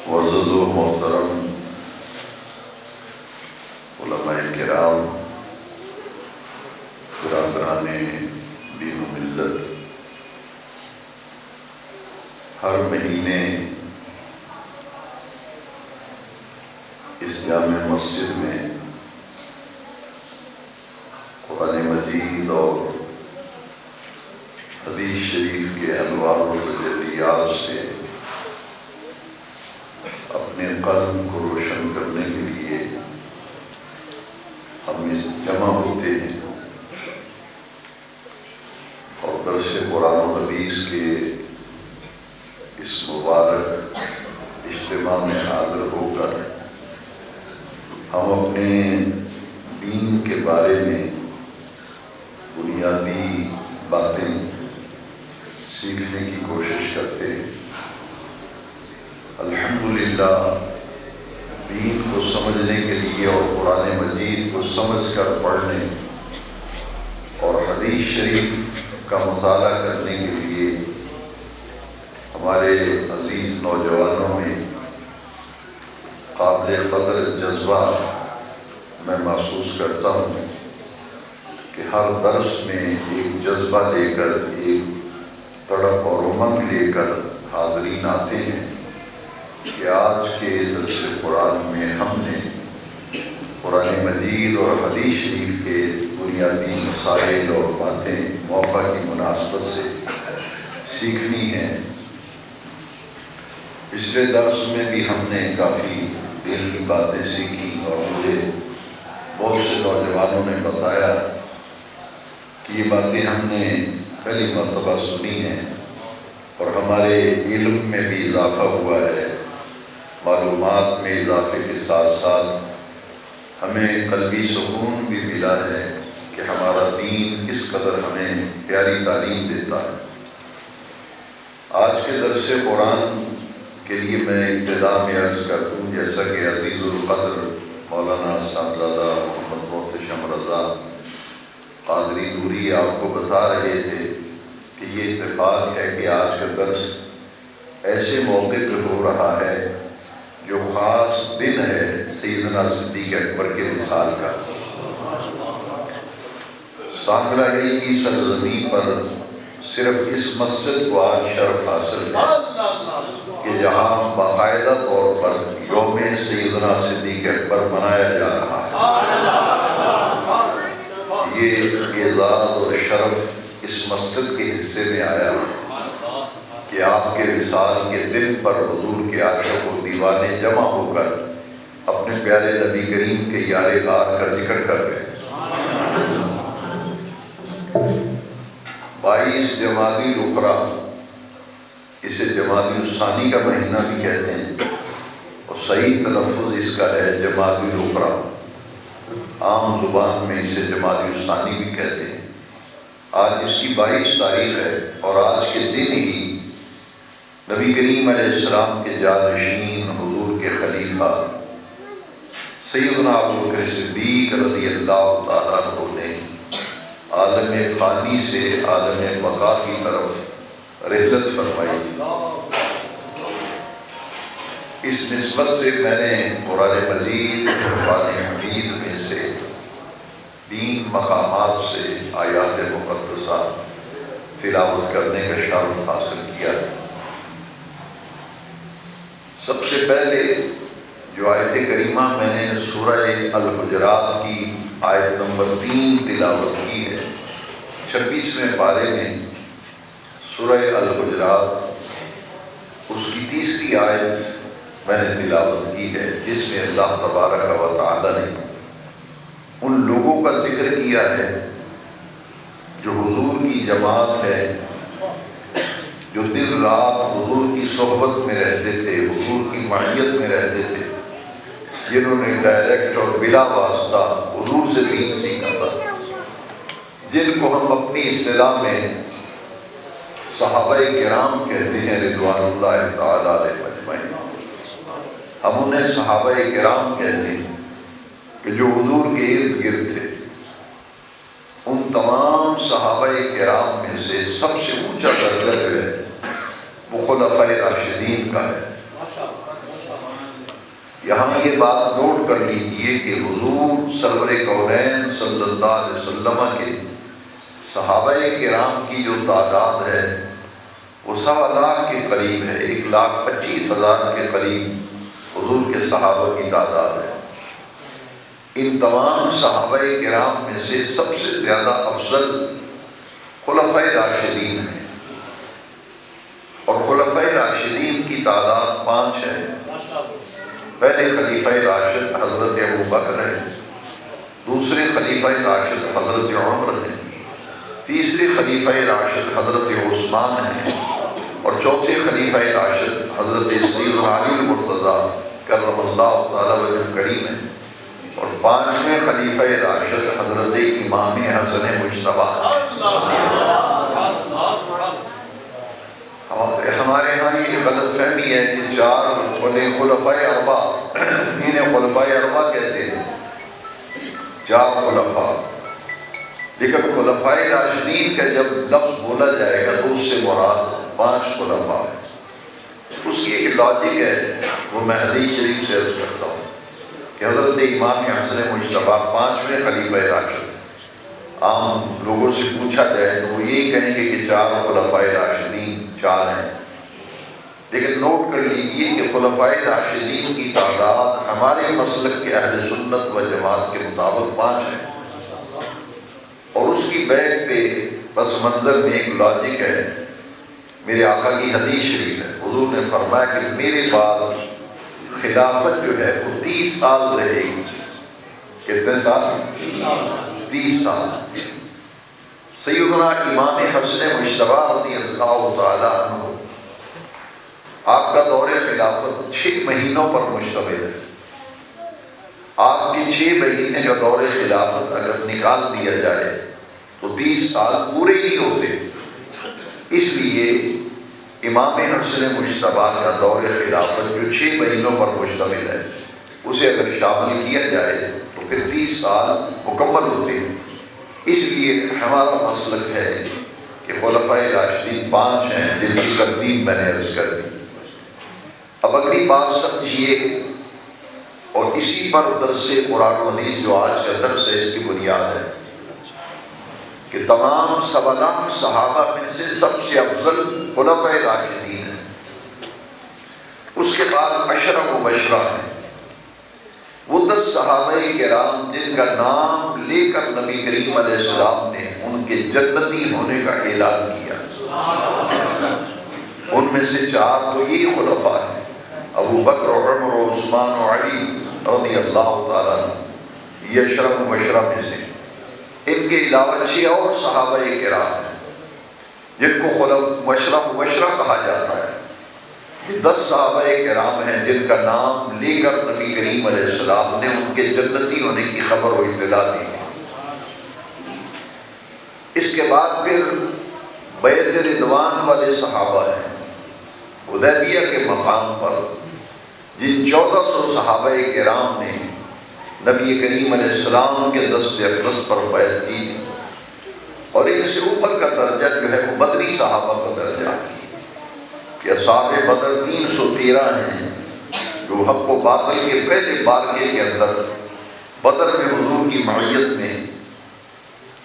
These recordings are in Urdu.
معزز و محترم علماء کرام، برادران دین و ملت، ہر مہینے اس جامع مسجد میں قرآن مجید اور حدیث شریف کے انوار و تجلیات سے اپنے قلب کو روشن کرنے کے لیے ہم اس جمع ہوتے ہیں اور درس قرآن و حدیث کے اس مبارک اجتماع میں حاضر ہو کر ہم اپنے دین کے بارے میں بنیادی باتیں سیکھنے کی کوشش کرتے ہیں۔ الحمدللہ دین کو سمجھنے کے لیے اور قرآن مجید کو سمجھ کر پڑھنے اور حدیث شریف کا مطالعہ کرنے کے لیے ہمارے عزیز نوجوانوں میں قابل قدر جذبہ میں محسوس کرتا ہوں کہ ہر درس میں ایک جذبہ لے کر، ایک تڑپ اور امنگ لے کر حاضرین آتے ہیں کہ آج کے درس قرآن میں ہم نے قرآن مجید اور حدیث شریف کے بنیادی مسائل اور باتیں موقع کی مناسبت سے سیکھنی ہیں۔ پچھلے درس میں بھی ہم نے کافی دل کی باتیں سیکھی اور مجھے بہت سے نوجوانوں نے بتایا کہ یہ باتیں ہم نے پہلی مرتبہ سنی ہیں اور ہمارے علم میں بھی اضافہ ہوا ہے، معلومات میں اضافے کے ساتھ ساتھ ہمیں قلبی سکون بھی ملا ہے کہ ہمارا دین کس قدر ہمیں پیاری تعلیم دیتا ہے۔ آج کے درس قرآن کے لیے میں ابتدا میں عرض کر دوں، جیسا کہ عزیز القدر مولانا صاحبزادہ محمد محتشم رضا قادری نوری آپ کو بتا رہے تھے کہ یہ اتفاق ہے کہ آج کا درس ایسے موقع پہ ہو رہا ہے جو خاص دن ہے سیدنا صدیق اکبر کے وصال کا۔ سانگرہ کی سرزمین پر صرف اس مسجد کو آج شرف حاصل ہے کہ جہاں باقاعدہ طور پر یوم سیدنا صدیق اکبر منایا جا رہا ہے۔ یہ اعزاز اور شرف اس مسجد کے حصے میں آیا کہ آپ کے وصال کے دن پر حضور کے عاشق و دیوانے جمع ہو کر اپنے پیارے نبی کریم کے یار غار کا ذکر کر رہے ہیں۔ 22 جمادی الاخری، اسے جمادی الثانی کا مہینہ بھی کہتے ہیں اور صحیح تلفظ اس کا ہے جمادی الاخری، عام زبان میں اسے جمادی الثانی بھی کہتے ہیں۔ آج اس کی 22 تاریخ ہے اور آج کے دن ہی نبی کریم علیہ السلام کے جانشین حضور کے خلیفہ سیدنا ابوبکر صدیق رضی اللہ تعالیٰ عنہ نے عالم فانی سے عالم بقا کی طرف رحلت فرمائی تھی۔ اس نسبت سے میں نے قرآن مجید قرآن حمید میں سے 3 مقامات سے آیات مقدسہ تلاوت کرنے کا شرف حاصل کیا ہے۔ سب سے پہلے جو آیت کریمہ میں نے سورہ الحجرات کی آیت نمبر 3 تلاوت کی ہے، 26ویں پارے میں سورہ الحجرات اس کی 3ری آیت میں نے تلاوت کی ہے، جس میں اللہ تبارک و تعالی نے ان لوگوں کا ذکر کیا ہے جو حضور کی جماعت ہے، جو دن رات حضور کی صحبت میں رہتے تھے، حضور کی معیت میں رہتے تھے، جنہوں نے ڈائریکٹ اور بلا واسطہ حضور سے دین سیکھا تھا، جن کو ہم اپنی اصطلاح میں صحابہ کرام کہتے ہیں رضوان اللہ تعالیٰ علیہ اجمعین۔ ہم انہیں صحابہ کرام کہتے ہیں کہ جو حضور کے ارد گرد تھے۔ ان تمام صحابہ کرام میں سے سب سے اونچا درجہ جو ہے وہ خلفائے راشدین کا ہے۔ یہاں یہ بات نوٹ کر لیجئے کہ حضور سرور کونین صلی اللہ علیہ وسلم کے صحابہ کرام کی جو تعداد ہے وہ 1.25 کے قریب ہے، 1,25,000 کے قریب حضور کے صحابہ کی تعداد ہے۔ ان تمام صحابہ کرام میں سے سب سے زیادہ افضل خلفائے راشدین ہیں، اور خلفائے راشدین کی تعداد 5 ہے۔ پہلے خلیفہ راشد حضرت ابو بکر ہیں، دوسرے خلیفہ راشد حضرت عمر ہیں، تیسرے خلیفہ راشد حضرت عثمان ہیں، اور چوتھے خلیفہ راشد حضرت سیدنا علی المرتضیٰ کرم اللہ تعالی وجہ کریم ہیں، اور 5ویں خلیفہ راشد حضرت امام حسن مجتبیٰ ہیں۔ ہمارے ہاں یہ غلط فہمی ہے کہ 4 خلفائے اربع، انہیں خلفائے اربع کہتے ہیں، 4 خلفاء، لیکن خلفائے راشدین کا جب لفظ بولا جائے گا تو اس سے مراد 5 خلفاء ہے۔ اس کی ایک لاجک ہے، وہ میں حدیث شریف سے عرض کرتا ہوں کہ حضرت امام حسن مجتبیٰ 5ویں خلیفہ راشد ہیں۔ عام لوگوں سے پوچھا جائے تو وہ یہی کہیں گے کہ 4 خلفائے راشدین 4 ہیں، لیکن نوٹ کر لیجئے کہ خلفائے راشدین کی تعداد ہمارے مسلک کے اہل سنت و جماعت کے مطابق 5 ہے، اور اس کی بیک پہ پس منظر میں ایک لاجک ہے۔ میرے آقا کی حدیث شریف ہے، حضور نے فرمایا کہ میرے بعد خلافت جو ہے وہ 30 سال رہے گی۔ کتنے سال؟ 30 سال۔ سیدنا امام حسن مجتبیٰ رضی اللہ تعالیٰ عنہ، آپ کا دور خلافت 6 مہینوں پر مشتمل ہے۔ آپ کے 6 مہینے کا دور خلافت اگر نکال دیا جائے تو 30 سال پورے نہیں ہوتے۔ اس لیے امام حسن مجتبیٰ کا دور خلافت جو 6 مہینوں پر مشتمل ہے، اسے اگر شامل کیا جائے تو پھر 30 سال مکمل ہوتے ہیں۔ اس لیے ہمارا مسلک ہے کہ خلفائے راشدین 5 ہیں، جن کی ترتیب میں نے عرض کر دی۔ اب اگلی بات سمجھیے، اور اسی پر درس قرآن و حدیث جو آج کا درس ہے اس کی بنیاد ہے کہ تمام 1.25 صحابہ میں سے سب سے افضل خلفائے راشدین ہیں، اس کے بعد 10 مبشرہ ہیں۔ وہ 10 صحابہ کرام جن کا نام لے کر نبی کریم علیہ السلام نے ان کے جنتی ہونے کا اعلان کیا، ان میں سے 4 تو یہ خلفاء ہیں، ابو بکر و عمر و عثمان و علی رضی اللہ تعالیٰ عنہ، یہ 10 مبشرہ میں سے۔ ان کے علاوہ 6 اور صحابہ کرام ہیں جن کو مبشرہ کہا جاتا ہے۔ 10 صحابہ کرام ہیں جن کا نام لے کر نبی کریم علیہ السلام نے ان کے جنتی ہونے کی خبر و اطلاع دی۔ اس کے بعد پھر بیعت رضوان والے صحابہ ہیں، حدیبیہ کے مقام پر جن 1400 صحابہ کرام نے نبی کریم علیہ السلام کے دست اقدس پر بیعت کی تھی، اور ان سے اوپر کا درجہ جو ہے وہ بدری صحابہ کا درجہ ہے کہ اصحاب بدر 313 ہیں جو حق و باطل کے پہلے بارگے کے اندر بدر میں حضور کی معیت میں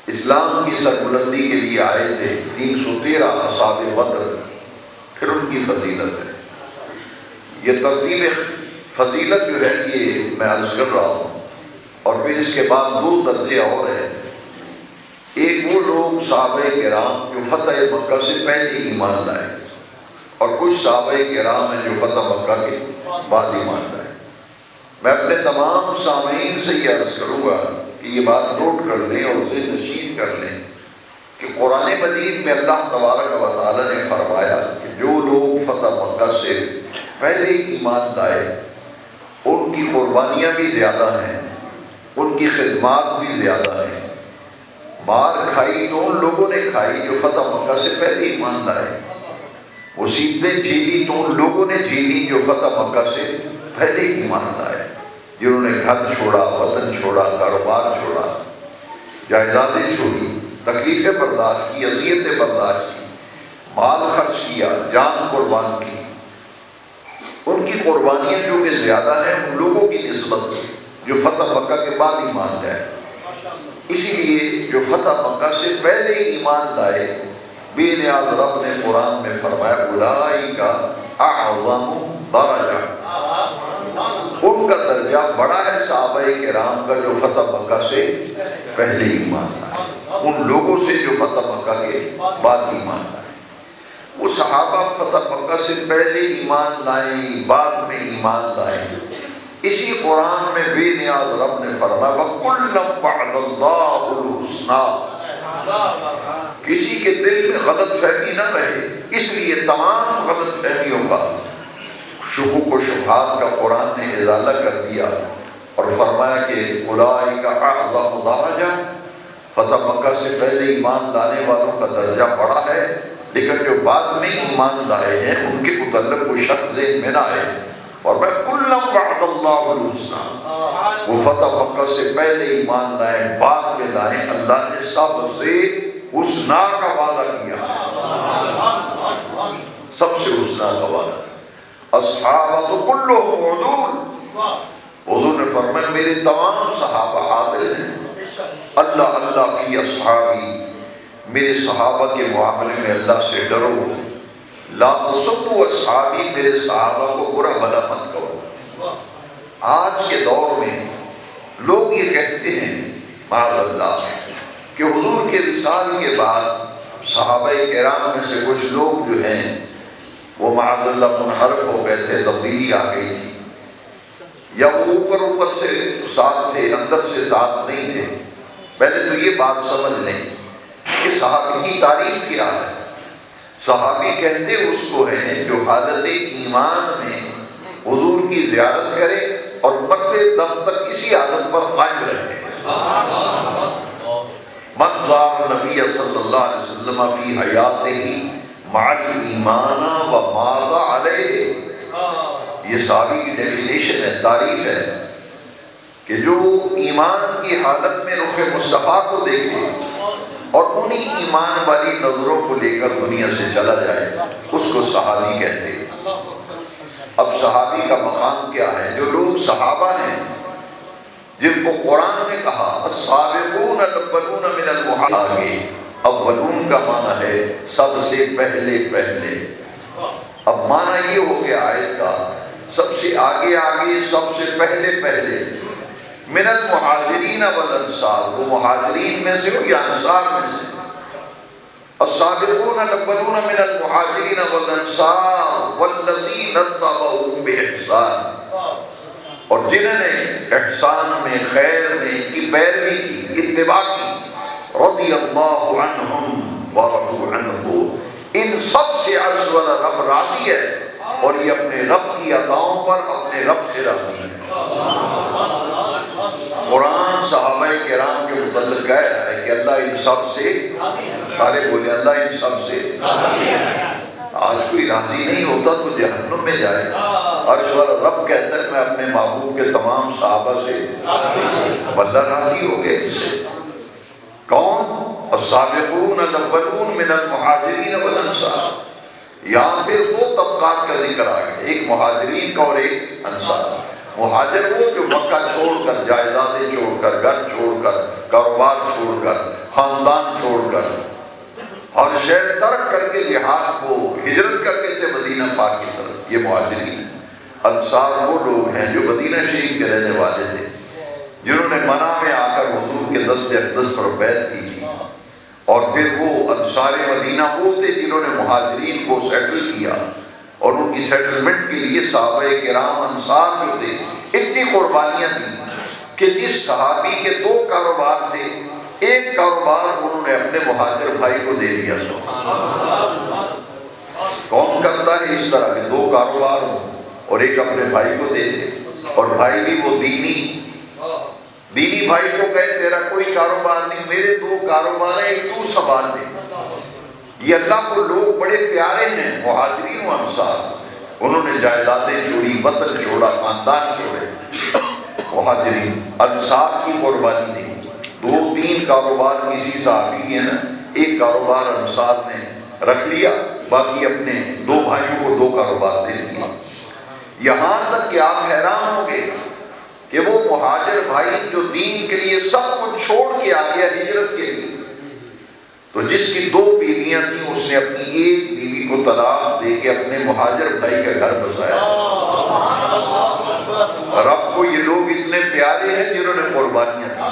اسلام کی سربلندی کے لیے آئے تھے۔ 313 اصحاب بدر، پھر ان کی فضیلت ہے۔ یہ ترتیب فضیلت جو ہے یہ میں عرض کر رہا ہوں، اور پھر اس کے بعد 2 درجے اور ہیں۔ ایک وہ لوگ صحابہ کرام جو فتح مکہ سے پہلے ایمان لائے، اور کچھ صحابہ کرام ہیں جو فتح مکہ کے بعد ایمان لائے۔ میں اپنے تمام سامعین سے یہ عرض کروں گا کہ یہ بات نوٹ کر لیں اور اسے نشید کر لیں کہ قرآن مجید میں اللہ تبارک و تعالیٰ نے فرمایا کہ جو لوگ فتح مکہ سے پہلے ایمان لائے ان کی قربانیاں بھی زیادہ ہیں، ان کی خدمات بھی زیادہ ہیں۔ مار کھائی تو ان لوگوں نے کھائی جو فتح مکہ سے پہلے ایمان لائے، مصیبتیں جھیلی تو ان لوگوں نے جھیلی جو فتح مکہ سے پہلے ایمان لائے، جنہوں نے گھر چھوڑا، وطن چھوڑا، کاروبار چھوڑا، جائیدادیں چھوڑی، تکلیفیں برداشت کی، اذیتیں برداشت کی، مال خرچ کیا، جان قربان کی۔ ان کی قربانیاں جو کہ زیادہ ہیں ان لوگوں کی نسبت جو فتح مکہ کے بعد ایمان لائے. اسی لیے جو فتح مکہ سے پہلے ایمان لائے بے نیاز رب نے قرآن میں فرمایا اولئک اعظم درجہ، ان کا درجہ بڑا ہے صحابہ کرام کا جو فتح مکہ سے پہلے ایمان لائے ان لوگوں سے جو فتح مکہ کے بعد ایمان لائے. وہ صحابہ فتح مکہ سے پہلے ایمان لائیں، بعد میں ایمان لائیں. اسی قرآن میں بے نیاز رب نے فرمایا وَكُلًّا وَعَدَ اللَّهُ الْحُسْنَىٰ، کسی کے دل میں غلط فہمی نہ رہے. اس لیے تمام غلط فہمیوں کا، شکوک و شبہات کا قرآن نے ازالہ کر دیا اور فرمایا کہ اولئک اعظم درجہ، فتح مکہ سے پہلے ایمان لانے والوں کا درجہ بڑا ہے، لیکن جو بعد میں ایمان لائے ہیں ان کے متعلق کوئی شک ذہن میں نہ آئے. اور میں کُلًّا وَعَدَ اللَّهُ الْحُسْنَىٰ، وہ فتح مکہ سے پہلے ایمان لائیں بعد میں لائیں، اللہ نے سب سے حسنہ کا وعدہ کیا، سب سے حسنہ کا وعدہ. اصحابہ کلہم عدول، حضور نے فرمایا میرے تمام صحابہ عادل ہیں. اللہ اللہ فی اصحابی، میرے صحابہ کے معاملے میں اللہ سے ڈرو. لا تسبوا اصحابی، میرے صحابہ کو برا بھلا مت کرو. آج کے دور میں لوگ یہ کہتے ہیں معاذ اللہ کہ حضور کے وصال کے بعد صحابہ کرام میں سے کچھ لوگ جو ہیں وہ معاذ اللہ منحرف ہو گئے تھے، تبدیلی آ گئی تھی، یا وہ اوپر سے ساتھ تھے اندر سے ساتھ نہیں تھے. پہلے تو یہ بات سمجھ لیں کہ صحابی کی تعریف کیا ہے. صحابی کہتے اس کو ہیں جو حالت ایمان میں حضور کی زیارت کرے اور مرتے دم تک اسی حالت پر قائم رہے. من زار نبی صلی اللہ علیہ وسلم فی حیاتہ مع الایمان و مات علیہ، یہ صحابی کی ڈیفینیشن ہے، تعریف ہے کہ جو ایمان کی حالت میں رخ مصطفیٰ کو دیکھے اور انہی ایمان والی نظروں کو لے کر دنیا سے چلا جائے، اس کو صحابی کہتے ہیں. اب صحابی کا مقام کیا ہے؟ جو لوگ صحابہ ہیں جن کو قرآن نے کہا السابقون الاولون من المہاجرین، اولون کا معنی ہے سب سے پہلے پہلے. اب معنی یہ ہو گیا آیت کا سب سے آگے آگے، سب سے پہلے پہلے. من المہاجرین والانصار، وہ مہاجرین میں سے ہو یا انصار میں سے. السابقون الاولون من المہاجرین والانصار والذین اتبعوہم بإحسان، اور جنہوں نے احسان میں، خیر میں ان کی پیروی کی، اتباع کی. رضی اللہ عنہم ورضوا عنہ، ان سب سے عرش والا رب راضی ہے اور یہ اپنے رب کی عطاؤں پر اپنے رب سے راضی ہے. قرآن صحابہ کرام کے متعلق کہہ رہا ہے کہ اللہ ان سب سے، سارے بولے اللہ ان سب سے. آج کوئی راضی نہیں ہوتا تو جہنم میں جائے. عرش والا رب کہتا ہے میں اپنے محبوب کے تمام صحابہ سے، اللہ راضی ہو گئے اس سے. کون؟ السابقون الاولون من المہاجرین والانصار. یہاں پھر وہ طبقات کا ذکر آ گیا، ایک مہاجرین کا اور ایک انصار. مہاجر وہ جو مکہ چھوڑ کر، جائیدادیں چھوڑ کر، گھر چھوڑ کر، کاروبار چھوڑ کر، خاندان چھوڑ کر، اور شہر ترک کر کے جہاد کو ہجرت کر کے تھے مدینہ پاک کی طرف، یہ مہاجرین. انصار وہ لوگ ہیں جو مدینہ شریف کے رہنے والے تھے، جنہوں نے منع میں آ کر حضور کے دست اقدس پر بیعت کی تھی. اور پھر وہ انصار مدینہ وہ تھے جنہوں نے مہاجرین کو سیٹل کیا، اور ان کی سیٹلمنٹ کے لیے صحابہ کرام انصار جو تھے اتنی قربانیاں دیں کہ جس صحابی کے 2 کاروبار تھے، ایک کاروبار انہوں نے اپنے مہاجر بھائی کو دے دیا. کون کرتا ہے اس طرح کے 2 کاروبار ہوں اور ایک اپنے بھائی کو دے دے، اور بھائی بھی وہ دینی بھائی کو کہے تیرا کوئی کاروبار نہیں، میرے 2 کاروبار ہیں، ایک تو سنبھال لے. یہ اللہ کو لوگ بڑے پیارے ہیں مہاجرین و انصار. انہوں نے جائیدادیں چھوڑی، وطن چھوڑا، خاندان چھوڑے. مہاجرین انصار کی قربانی نہیں. 2-3 کاروبار کسی صحابی ہے نا، ایک کاروبار انصار نے رکھ لیا، باقی اپنے 2 بھائیوں کو 2 کاروبار دے دیا. یہاں تک کہ آپ حیران ہوں گے کہ وہ مہاجر بھائی جو دین کے لیے سب کچھ چھوڑ کے آ گیا ہجرت کے لیے، تو جس کی 2 بیویاں تھیں اس نے اپنی ایک بیوی کو طلاق دے کے اپنے مہاجر بھائی کا گھر بسایا۔ اور اب کو یہ لوگ اتنے پیارے ہیں جنہوں نے قربانیاں دی،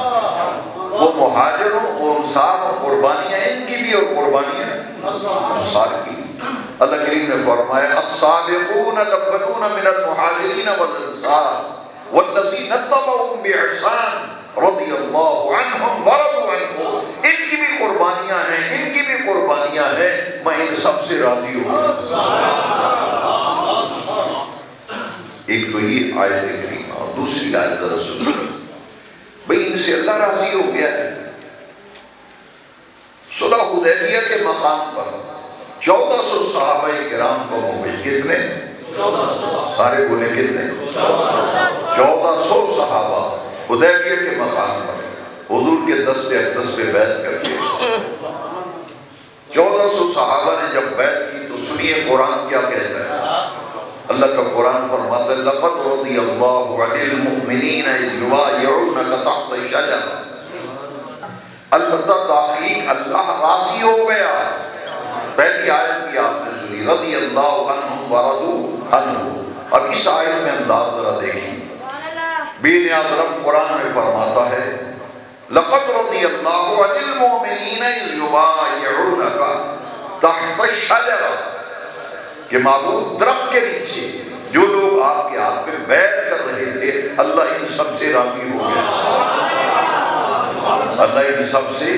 وہ مہاجروں اور انصار اور قربانیاں ان کی بھی اور قربانیاں انصار کی۔ اللہ کریم نے فرمایا السابقون الاولون من المہاجرین والانصار والذین اتبعوهم بإحسان رضی اللہ عنہم ورضوا عنہ، ان کی بھی قربانیاں ہیں، ان کی بھی قربانیاں ہیں، میں ان سب سے راضی ہوں۔ ایک تو یہ آیت کریمہ، اور دوسری آیت ذرا سنو بھئی، ان سے اللہ راضی ہو گیا ہے۔ صلح حدیبیہ کے مقام پر 1400 صحابہ کرام کو مومن، کتنے؟ سارے بولے کتنے؟ 1400 صحابہ حدیبیہ کے مقام پر حضور کے دست اقدس پہ بیعت کر کے 1400 صحابہ نے جب بیعت کی تو سنیے قرآن کیا کہتا ہے۔ اللہ کا قرآن فرماتا ہے لَقَدْ رَضِيَ اللَّهُ عَنِ الْمُؤْمِنِينَ إِذْ يُبَايِعُونَكَ تَحْتَ الشَّجَرَةِ، البتہ تحقیق اللہ راضی ہو گیا۔ پہلی آیت بھی آپ نے سنی رضی اللہ عنہم ورضوا عنہ، اب اس آیت میں انداز ذرا دیکھیں۔ بے نیاز رب قرآن میں فرماتا ہے لَقَدْ رَضِيَ اللَّهُ عَنِ الْمُؤْمِنِينَ إِذْ يُبَايِعُونَكَ تَحْتَ الشَّجَرَةِ، کہ معبود درخت کے نیچے جو لوگ آپ کے ہاتھ پہ بیعت کر رہے تھے، اللہ ان سب سے راضی ہو گیا۔ اللہ ان سب سے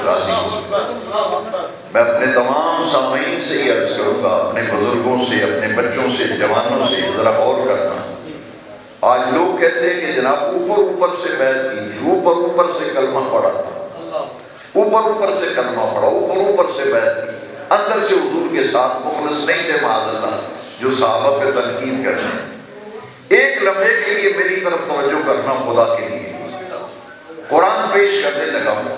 راضی ہو گیا۔ میں اپنے تمام سامعین سے یہ عرض کروں گا، اپنے بزرگوں سے، اپنے بچوں سے، جوانوں سے ذرا غور کرنا۔ آج لوگ کہتے ہیں کہ جناب اوپر سے بیعت کی تھی، اوپر سے کلمہ پڑھا تھا، اوپر سے کلمہ پڑھا، اوپر سے بیعت کی، اندر سے حضور کے ساتھ مخلص نہیں تھے معاذ اللہ، جو صحابہ پہ تنقید کرتے ہیں۔ ایک لمحے کے لیے میری طرف توجہ کرنا خدا کے لیے، قرآن پیش کرنے لگا ہوں،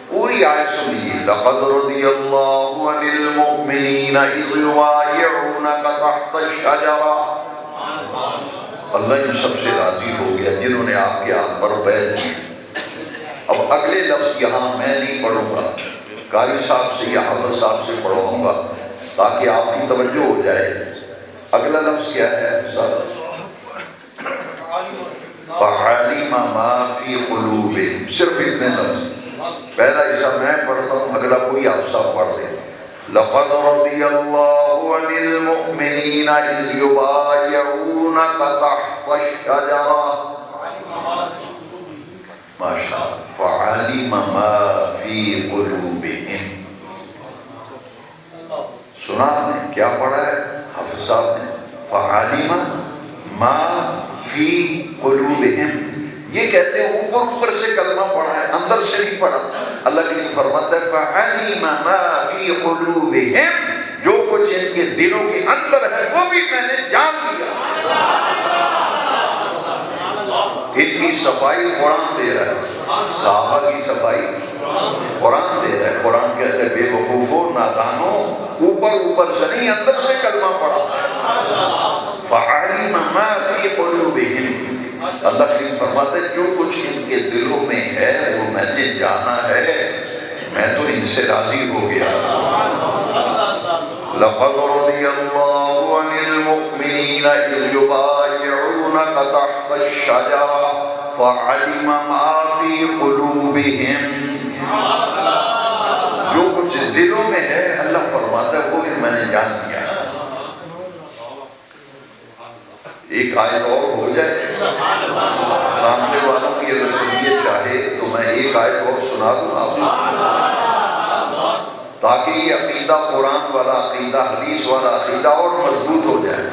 پوری آیت سنیے لَقَدْ رَضِيَ اللَّهُ عَنِ الْمُؤْمِنِينَ إِذْ يُبَايِعُونَكَ تَحْتَ الشَّجَرَةِ، اللہ ان سب سے راضی ہو گیا جنہوں نے آپ کے ہاتھ پر بیعت کی۔ اب اگلے لفظ یہاں میں نہیں پڑھوں گا، قاری صاحب سے یا حافظ صاحب سے پڑھواؤں گا تاکہ آپ کی توجہ ہو جائے۔ اگلا لفظ کیا ہے صاحب؟ فَعَلِمَ مَا فِي قُلُوبِهِمْ، صرف اتنے لفظ۔ پہلا حصہ میں پڑھتا ہوں، اگلا کوئی آپ صاحب پڑھ دے۔ لَقَدْ رَضِيَ اللَّهُ عَنِ الْمُؤْمِنِينَ إِذْ يُبَايِعُونَكَ تَحْتَ الشَّجَرَةِ، ماشاءاللہ، فَعَلِمَ مَا فِي قُلُوبِهِمْ۔ سنا آپ نے کیا پڑھا ہے حافظ صاحب نے؟ فَعَلِمَ مَا فِي قُلُوبِهِمْ، یہ کہتے ہیں اوپر سے کلمہ پڑھا ہے، اندر سے نہیں پڑھا۔ اللہ کے لیے فرماتا ہے فَعَلِمَ مَا فِي قُلُوبِهِمْ، جو کچھ ان کے دلوں کے اندر ہے وہ بھی میں نے جان لیا۔ ان کی صفائی قرآن دے رہا ہے، صحابہ کی صفائی قرآن دے رہا ہے۔ قرآن کہتا ہے بے وقوفو نادانو، اوپر سے نہیں اندر سے کلمہ پڑھا۔ فَعَلِمَ مَا فِي قُلُوبِهِمْ، اللہ سے فرماتا ہے جو کچھ ان کے دلوں میں ہے وہ میں نے جانا ہے، میں تو ان سے راضی ہو گیا۔ لَقَدْ رَضِيَ اللَّهُ عَنِ الْمُؤْمِنِينَ إِذْ يُبَايِعُونَكَ تَحْتَ الشَّجَرَةِ فَعَلِمَ مَا فِي قُلُوبِهِمْ، جو کچھ دلوں میں ہے اللہ فرماتا ہے وہ بھی میں نے جان لیا۔ ایک آیت اور ہو جائے، سامنے والوں کی اگر طبیعت چاہے تو میں ایک آیت اور سنا دوں آپ کو، تاکہ یہ عقیدہ قرآن والا عقیدہ، حدیث والا عقیدہ اور مضبوط ہو جائے۔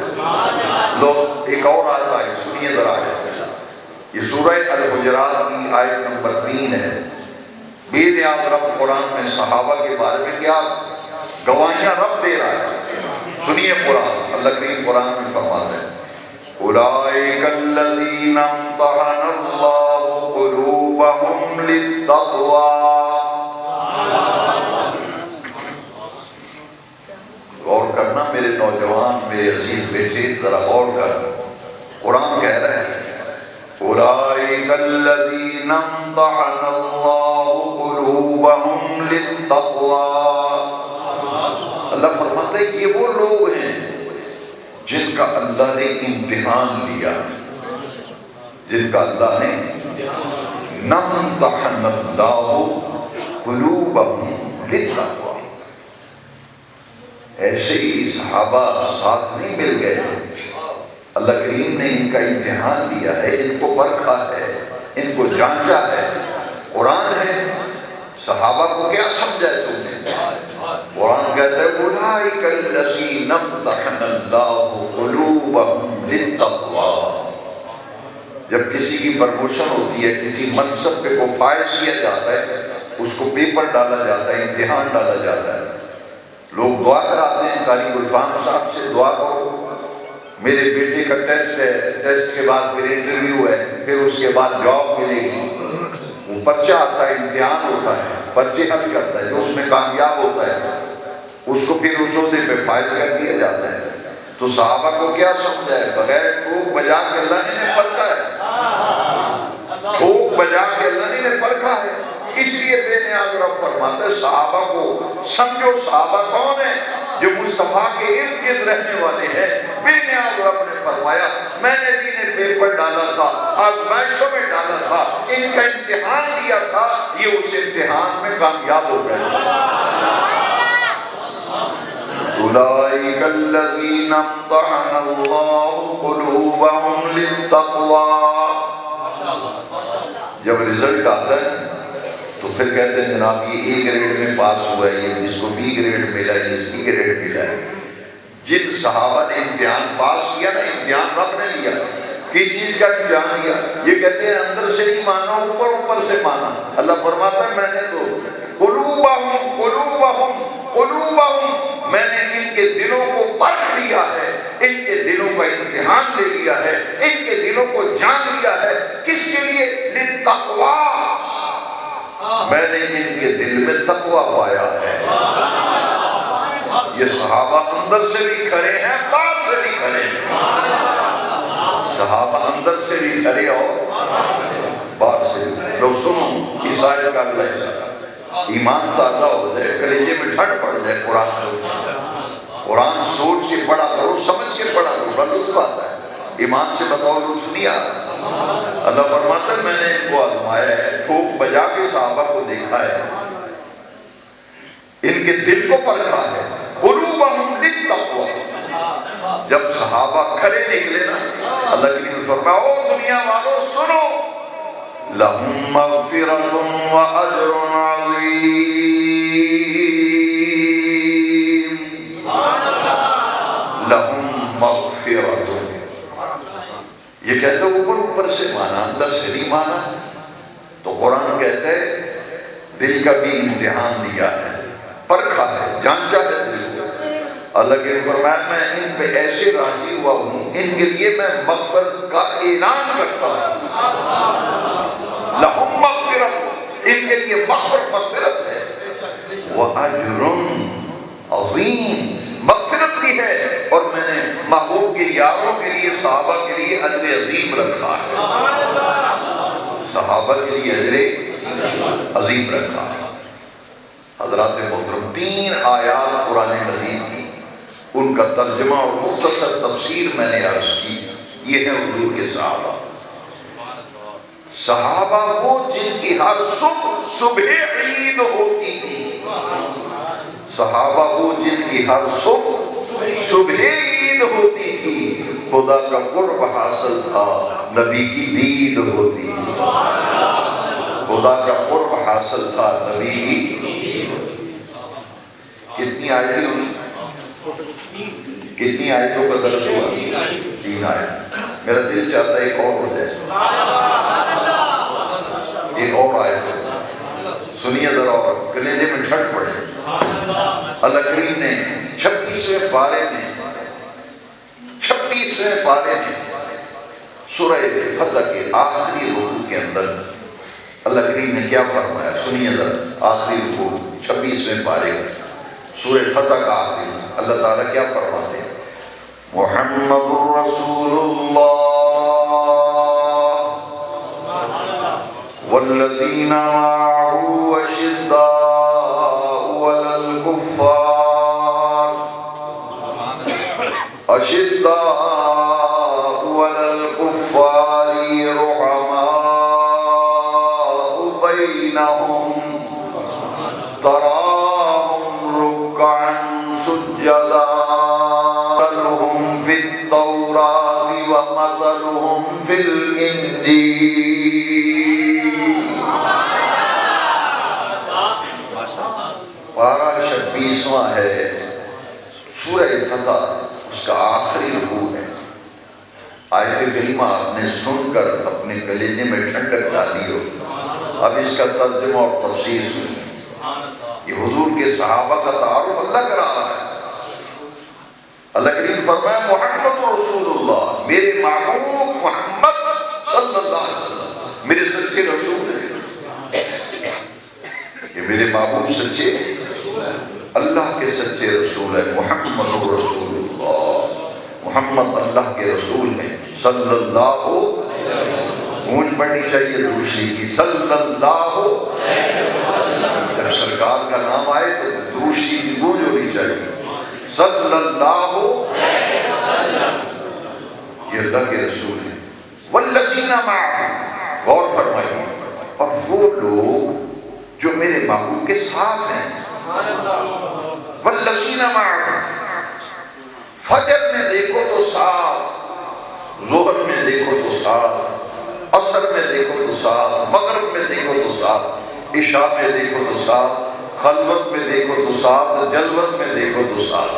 لوگ ایک اور آیت آئی، سنیے ذرا آیت، یہ سورہ الحجرات کی آیت نمبر 3 ہے۔ بے نیاز رب قرآن میں صحابہ کے بارے میں کیا گواہیاں رب دے رہا ہے، سنیے قرآن۔ اللہ کریم قرآن میں فرماتا ہے أولئك الذين امتحن الله قلوبهم للتقوى، اور کرنا میرے نوجوان، میرے عزیز بیٹے، ذرا غور کر. قرآن کہہ رہے ہیں اولئک الذین امتحن اللہ قلوبہم للتقوی. اللہ فرماتا ہے کہ یہ وہ لوگ ہیں جن کا اللہ نے امتحان لیا، جن کا اللہ نے امتحن اللہ قلوبہم للتقوی. ایسے ہی صحابہ ساتھ نہیں مل گئے، اللہ کریم نے ان کا امتحان لیا ہے، ان کو پرکھا ہے، ان کو جانچا ہے. قرآن ہے، صحابہ کو کیا سمجھا ہے تم نے؟ قرآن کہتا ہے اولئک الذین امتحن اللہ قلوبہم للتقوی. جب کسی کی پرموشن ہوتی ہے، کسی منصب پہ کو فائز کیا جاتا ہے، اس کو پیپر ڈالا جاتا ہے، امتحان ڈالا جاتا ہے. لوگ دعا کراتے ہیں، قاری گلفام صاحب سے دعا کرو، میرے بیٹے کا ٹیسٹ ہے، ٹیسٹ کے بعد پھر انٹرویو ہے، پھر اس کے بعد جاب ملے گی. وہ پرچہ آتا ہے، امتحان ہوتا ہے، پرچے حل کرتا ہے، جو اس میں کامیاب ہوتا ہے اس کو پھر اس عہدے پہ فائز کر دیا جاتا ہے. تو صحابہ کو کیا سمجھا ہے؟ بغیر ٹھوک بجا کے اللہ نے پرکھا ہے، ٹھوک بجا کے اللہ نے پرکھا ہے. اس لیے بے نیاز رب فرماتا ہے صحابہ کو سمجھو. صحابہ کون ہیں؟ جو مصطفیٰ کے ارد گرد رہنے والے ہیں. بے نیاز رب نے فرمایا میں نے بھی انہیں پیپر ڈالا تھا، آزمائشوں میں ڈالا تھا، ان کا امتحان لیا تھا، یہ اس امتحان میں کامیاب ہو گئے. اولئک الذین امتحن اللہ قلوبہم للتقوی. جب رزلٹ آتا ہے تو پھر کہتے ہیں جناب یہ اے گریڈ میں پاس ہوا ہے، یہ جس کو بی گریڈ ملا ہے، یہ سی گریڈ ملا ہے. جن صحابہ نے امتحان پاس کیا نا، امتحان رب نے لیا. کس چیز کا امتحان لیا؟ یہ کہتے ہیں اندر سے نہیں مانا، اوپر اوپر سے مانا. اللہ فرماتا ہے میں نے تو قلوبہم قلوبہم قلوبہم، میں نے ان کے دلوں کو پرکھ لیا ہے، ان کے دلوں کا امتحان لے لیا ہے، ان کے دلوں کو جان لیا ہے. کس کے لیے؟ للتقوی. میں نے ان کے دل میں تقوی پایا ہے. یہ صحابہ اندر سے بھی کھڑے ہیں، باہر سے بھی کھڑے ہیں. صحابہ اندر سے بھی کھڑے اور باہر سے بھی کھڑے. لوگ سنو عیسائی کا اگلا حصہ، ایمان تازہ ہو جائے، کلیجے میں ٹھنڈ پڑ جائے. قرآن سوچ کے پڑھا کرو، سمجھ کے پڑھا کرو، بڑا لطف آتا ہے. ایمان سے بتاؤ لطف نہیں آتا. اللہ فرماتا ہے میں نے ان کو آزمایا ہے، ٹھوک بجا کے صحابہ کو دیکھا ہے، ان کے دل کو پرکھا ہے. قلوبہم للتقوی. جب صحابہ کھڑے نکلے نا، اللہ کی نے فرمایا او دنیا والوں سنو، لہم مغفرۃ واجر عظیم. لہم مغفرۃ. یہ کہتے ہیں اوپر اوپر سے مانا، اندر سے نہیں مانا. تو قرآن کہتا ہے دل کا بھی امتحان لیا ہے، پرکھا ہے، جانچا ہے دل کو. اللہ کے فرمایا میں ان پہ ایسے راضی ہوا ہوں، ان کے لیے میں مغفرت کا اعلان کرتا ہوں. لہم مغفرت، ان کے لیے مغفرت ہے. وَأَجْرٌ عظیم، مغفرت بھی ہے، اور میں نے محبوب کے یاروں کے لیے، صحابہ کے لیے اجر عظیم رکھا ہے. صحابہ کے لیے اجر عظیم رکھا ہے. حضرات محترم 3 آیات قرآن مجید کی، ان کا ترجمہ اور مختصر تفسیر میں نے عرض کی. یہ ہے حضور کے صحابہ. صحابہ وہ جن کی ہر صبح عید ہوتی تھی. صحابہ وہ جن کی ہر صبح عید ہوتی تھی. خدا کا قرب حاصل تھا، نبی کی دید ہوتی. خدا کا قرب حاصل تھا، نبی کی. کتنی آیتیں ہوئی؟ کتنی آیتوں کا درس ہوا؟ 3 آیت. میرا دل چاہتا ہے ایک اور ہو جائے، ایک اور آیت ہو جائے. سنیے ذرا اور کلیجے میں ٹھنڈ پڑے. اللہ کریم نے 26ویں پارے میں سورہ فتح کے آخری رکوع کے اندر اللہ کریم نے کیا فرمایا؟ سنیے ذرا. آخری رکوع 26ویں پارے میں سورہ فتح کا آخری. اللہ تعالیٰ کیا فرماتے ہیں؟ محمد رسول اللہ والذین معه اشداء علی الکفار رحماء بینہم تراہم رکعا سجدا مثلهم فی التوراۃ ومثلهم فی الانجیل۔ پارہ 26واں ہے سورہ فتح، اس کا آخری رکوع ہے۔ آیت کریمہ آپ نے سن کر اپنے کلیجے میں ٹھنڈک ڈالی ہو، اب اس کا ترجمہ اور تفسیر سنیے۔ یہ حضور کے صحابہ کا تعارف اللہ کرا رہا ہے۔ اللہ کریم فرمایا محمد رسول اللہ، میرے محبوب محمد صلی اللہ علیہ وسلم میرے سچے رسول ہیں۔ یہ میرے محبوب سچے اللہ کے سچے رسول ہے۔ محمد رسول اللہ، محمد اللہ کے رسول ہیں۔ صلی اللہ گونج پڑنی چاہیے دوسری کی، صلی اللہ۔ جب سرکار کا نام آئے تو دوسری کی گونج ہونی چاہیے، صلی اللہ۔ یہ اللہ کے رسول ہیں۔ والذین معہ، غور فرمائیے، اور وہ لوگ جو میرے محبوب کے ساتھ ہیں۔ والذین معہ، فجر میں دیکھو تو ساتھ، ظہر میں دیکھو تو ساتھ، عصر میں دیکھو تو ساتھ، مغرب میں دیکھو تو ساتھ، عشاء میں دیکھو تو ساتھ، خلوت میں دیکھو تو ساتھ، جلوت میں دیکھو تو ساتھ۔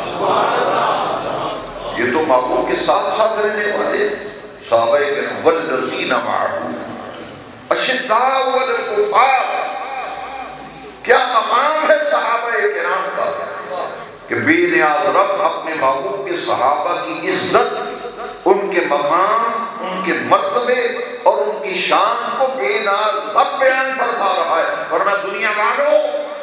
یہ تو محبوب کے ساتھ ساتھ رہنے والے صحابہ کرام۔ والذین معہ اشداء علی الکفار، کیا مقام ہے صحابہ کرام کا کہ بے نیاز رب اپنے محبوب کے صحابہ کی عزت، ان کے مقام، ان کے مرتبے اور ان کی شان کو بے نیاز رب بیان فرما رہا ہے۔ ورنہ دنیا مانو،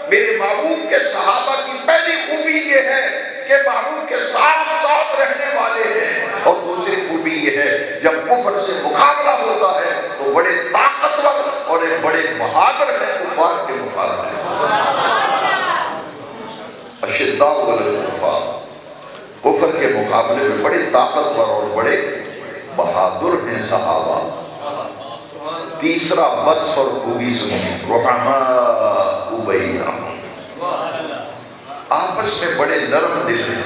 میرے محبوب کے صحابہ کی پہلی خوبی یہ ہے کہ محبوب کے ساتھ ساتھ رہنے والے ہیں، اور دوسری خوبی یہ ہے جب کفر سے مقابلہ ہوتا ہے تو بڑے طاقتور اور ایک بڑے بہادر ہیں کفار کے مقابلے۔ اشداء علی الکفار، کفر کے مقابلے میں بڑے طاقتور اور بڑے بہادر ہیں صحابہ۔ تیسرا وصف اور خوبی سنیے، رحماء بینہم، آپس میں بڑے نرم دل ہیں،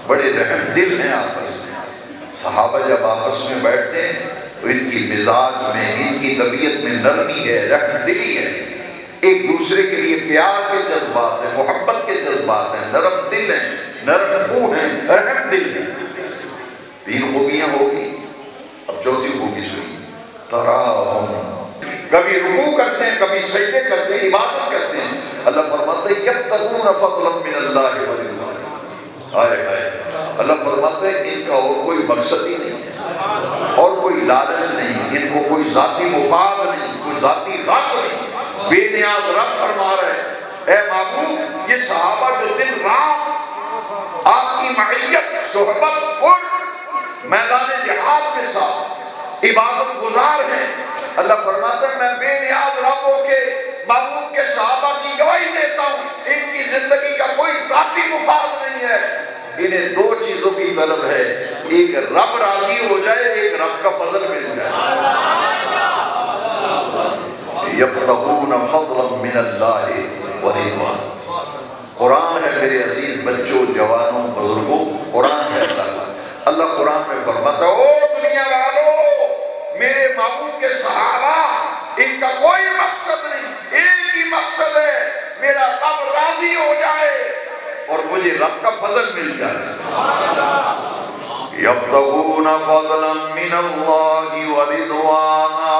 بڑے رحم دل ہیں آپس میں۔ صحابہ جب آپس میں بیٹھتے ہیں تو ان کی مزاج میں، ان کی طبیعت میں نرمی ہے، رحم دلی ہے، ایک دوسرے کے لیے پیار کے جذبات ہیں، محبت کے جذبات ہیں، نرم دل ہیں، نرم خو ہیں، رحم دل ہیں۔ تین خوبیاں ہوگی، اب چوتھی خوبی سنیے، تراہم، کبھی رکوع کرتے ہیں، کبھی سجدے کرتے ہیں، عبادت کرتے ہیں۔ اللہ فرماتا ہے یبتغون فضلا من اللہ ورضوانا، آئے آئے، اللہ فرماتا ہے ان کا اور کوئی مقصد ہی نہیں ہے، اور کوئی لالچ نہیں، ان کو کوئی ذاتی مفاد نہیں، کوئی ذاتی غرض نہیں۔ بے نیاز رب فرما رہے ہیں، اے محبوب، یہ صحابہ جو دن رات آپ کی معیت، صحبت اور میدان جہاد کے ساتھ عبادت گزار ہیں، اللہ فرماتا ہے میں بے نیاز رب ہو کے محبوب کے صحابہ کی گواہی دیتا ہوں، ان کی زندگی کا کوئی ذاتی مفاد نہیں ہے، انہیں دو چیزوں کی طلب ہے، ایک رب راضی ہو جائے، ایک رب کا فضل مل جائے۔ یبتغون فضلا من اللہ ورضوانا، قرآن ہے میرے عزیز بچوں، جوانوں، بزرگوں، قرآن ہے اللہ قرآن میں فرماتا ہے او دنیا والوں، میرے محبوب کے صحابہ، ان کا کوئی مقصد نہیں، ایک ہی مقصد ہے، میرا رب راضی ہو جائے اور مجھے رب کا فضل مل جائے۔ یبتغون فضلا من اللہ ورضوانا،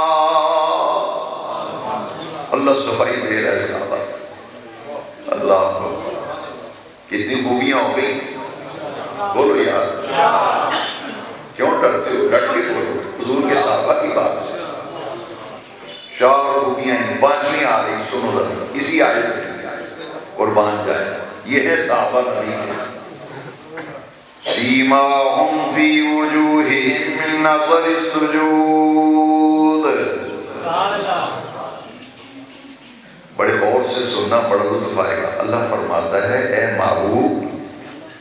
اللہ صفائی دے رہا ہے صحابہ، اللہ کتنی خوبیاں ہو گئی، بولو یار، کیوں ڈرتے ہو؟ ڈٹ کے بولو، حضور کے صحابہ کی بات، چار خوبیاں ہیں، پانچویں آ رہی، سنو ذرا، اسی آیت میں قربان جائے، یہ ہے صحابہ نبی کے، سیماہم فی وجوہہم من اثر السجود۔ بڑے غور سے سننا، بڑا لطف آئے گا۔ اللہ فرماتا ہے اے محبوب